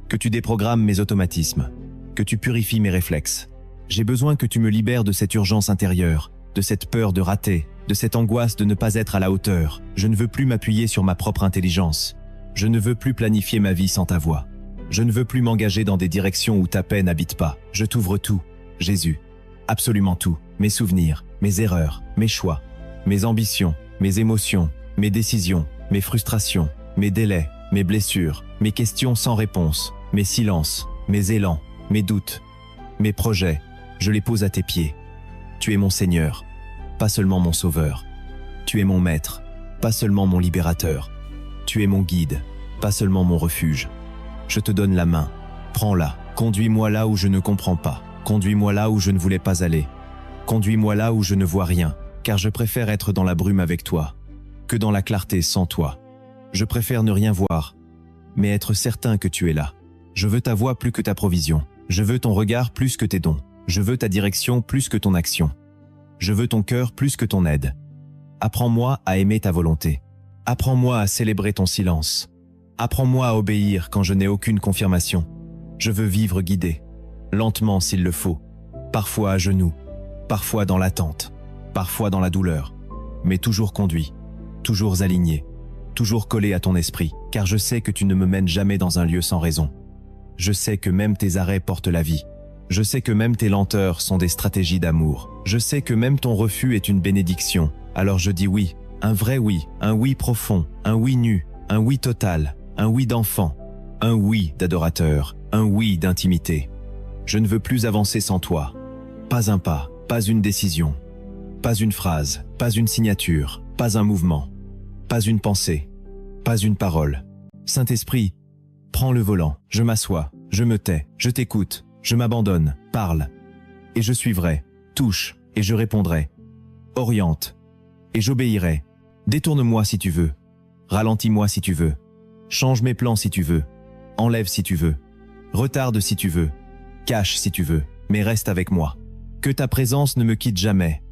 [SPEAKER 1] que tu déprogrammes mes automatismes, que tu purifies mes réflexes. J'ai besoin que tu me libères de cette urgence intérieure, de cette peur de rater, de cette angoisse de ne pas être à la hauteur. Je ne veux plus m'appuyer sur ma propre intelligence. Je ne veux plus planifier ma vie sans ta voix. Je ne veux plus m'engager dans des directions où ta paix n'habite pas. Je t'ouvre tout, Jésus. Absolument tout. Mes souvenirs, mes erreurs, mes choix, mes ambitions, mes émotions, mes décisions, mes frustrations, mes délais, mes blessures, mes questions sans réponse, mes silences, mes élans, mes doutes, mes projets, je les pose à tes pieds. Tu es mon Seigneur, pas seulement mon Sauveur. Tu es mon Maître, pas seulement mon Libérateur. Tu es mon guide, pas seulement mon refuge. Je te donne la main, prends-la, Conduis-moi là où je ne comprends pas. Conduis-moi là où je ne voulais pas aller. Conduis-moi là où je ne vois rien, car je préfère être dans la brume avec toi que dans la clarté sans toi. Je préfère ne rien voir, mais être certain que tu es là. Je veux ta voix plus que ta provision. Je veux ton regard plus que tes dons. Je veux ta direction plus que ton action. Je veux ton cœur plus que ton aide. Apprends-moi à aimer ta volonté. Apprends-moi à célébrer ton silence. Apprends-moi à obéir quand je n'ai aucune confirmation. Je veux vivre guidé, lentement s'il le faut, parfois à genoux, parfois dans l'attente, parfois dans la douleur, mais toujours conduit, toujours aligné, toujours collé à ton esprit, car je sais que tu ne me mènes jamais dans un lieu sans raison. Je sais que même tes arrêts portent la vie. Je sais que même tes lenteurs sont des stratégies d'amour. Je sais que même ton refus est une bénédiction. Alors je dis oui, un vrai oui, un oui profond, un oui nu, un oui total, un oui d'enfant, un oui d'adorateur, un oui d'intimité. Je ne veux plus avancer sans toi. Pas un pas, pas une décision, pas une phrase, pas une signature, pas un mouvement, pas une pensée, pas une parole. Saint-Esprit, prends le volant, je m'assois, je me tais, je t'écoute, je m'abandonne, parle, et je suivrai, touche, et je répondrai, oriente, et j'obéirai, détourne-moi si tu veux, ralentis-moi si tu veux, change mes plans si tu veux, enlève si tu veux, retarde si tu veux, cache si tu veux, mais reste avec moi. Que ta présence ne me quitte jamais,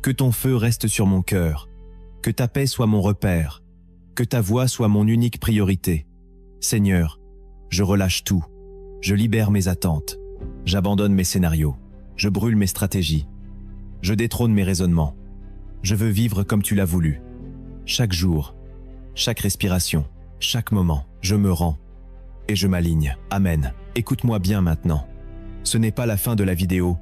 [SPEAKER 1] que ton feu reste sur mon cœur, que ta paix soit mon repère, que ta voix soit mon unique priorité. Seigneur, je relâche tout, je libère mes attentes, j'abandonne mes scénarios, je brûle mes stratégies, je détrône mes raisonnements. Je veux vivre comme tu l'as voulu. Chaque jour, chaque respiration, chaque moment, je me rends et je m'aligne. Amen. Écoute-moi bien maintenant. Ce n'est pas la fin de la vidéo,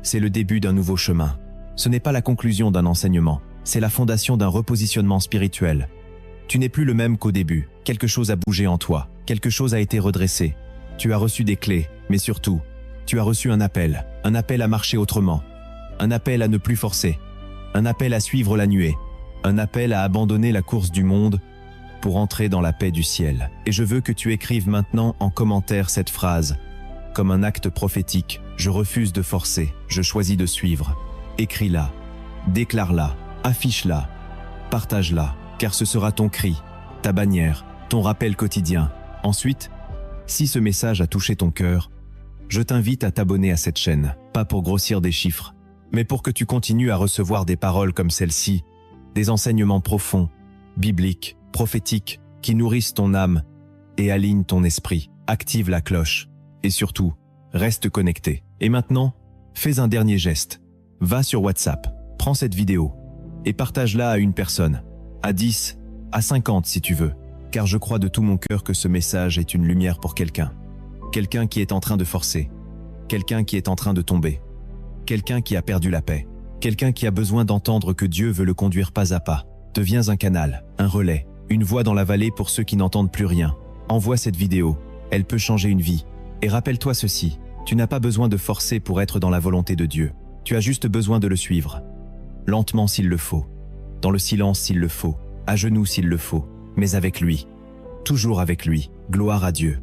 [SPEAKER 1] c'est le début d'un nouveau chemin. Ce n'est pas la conclusion d'un enseignement, c'est la fondation d'un repositionnement spirituel. Tu n'es plus le même qu'au début. Quelque chose a bougé en toi, quelque chose a été redressé. Tu as reçu des clés, mais surtout, tu as reçu un appel à marcher autrement, un appel à ne plus forcer, un appel à suivre la nuée, un appel à abandonner la course du monde pour entrer dans la paix du ciel. Et je veux que tu écrives maintenant en commentaire cette phrase. Comme un acte prophétique, je refuse de forcer, je choisis de suivre. Écris-la, déclare-la, affiche-la, partage-la, car ce sera ton cri, ta bannière, ton rappel quotidien. Ensuite, si ce message a touché ton cœur, je t'invite à t'abonner à cette chaîne, pas pour grossir des chiffres, mais pour que tu continues à recevoir des paroles comme celle-ci, des enseignements profonds, bibliques, prophétiques, qui nourrissent ton âme et alignent ton esprit. Active la cloche et surtout, reste connecté. Et maintenant, fais un dernier geste. Va sur WhatsApp, prends cette vidéo et partage-la à une personne, à 10, à 50 si tu veux, car je crois de tout mon cœur que ce message est une lumière pour quelqu'un. Quelqu'un qui est en train de forcer, quelqu'un qui est en train de tomber, quelqu'un qui a perdu la paix, quelqu'un qui a besoin d'entendre que Dieu veut le conduire pas à pas. Deviens un canal, un relais, une voix dans la vallée pour ceux qui n'entendent plus rien. Envoie cette vidéo, elle peut changer une vie. Et rappelle-toi ceci, tu n'as pas besoin de forcer pour être dans la volonté de Dieu. Tu as juste besoin de le suivre. Lentement s'il le faut, dans le silence s'il le faut, à genoux s'il le faut, mais avec lui. Toujours avec lui. Gloire à Dieu.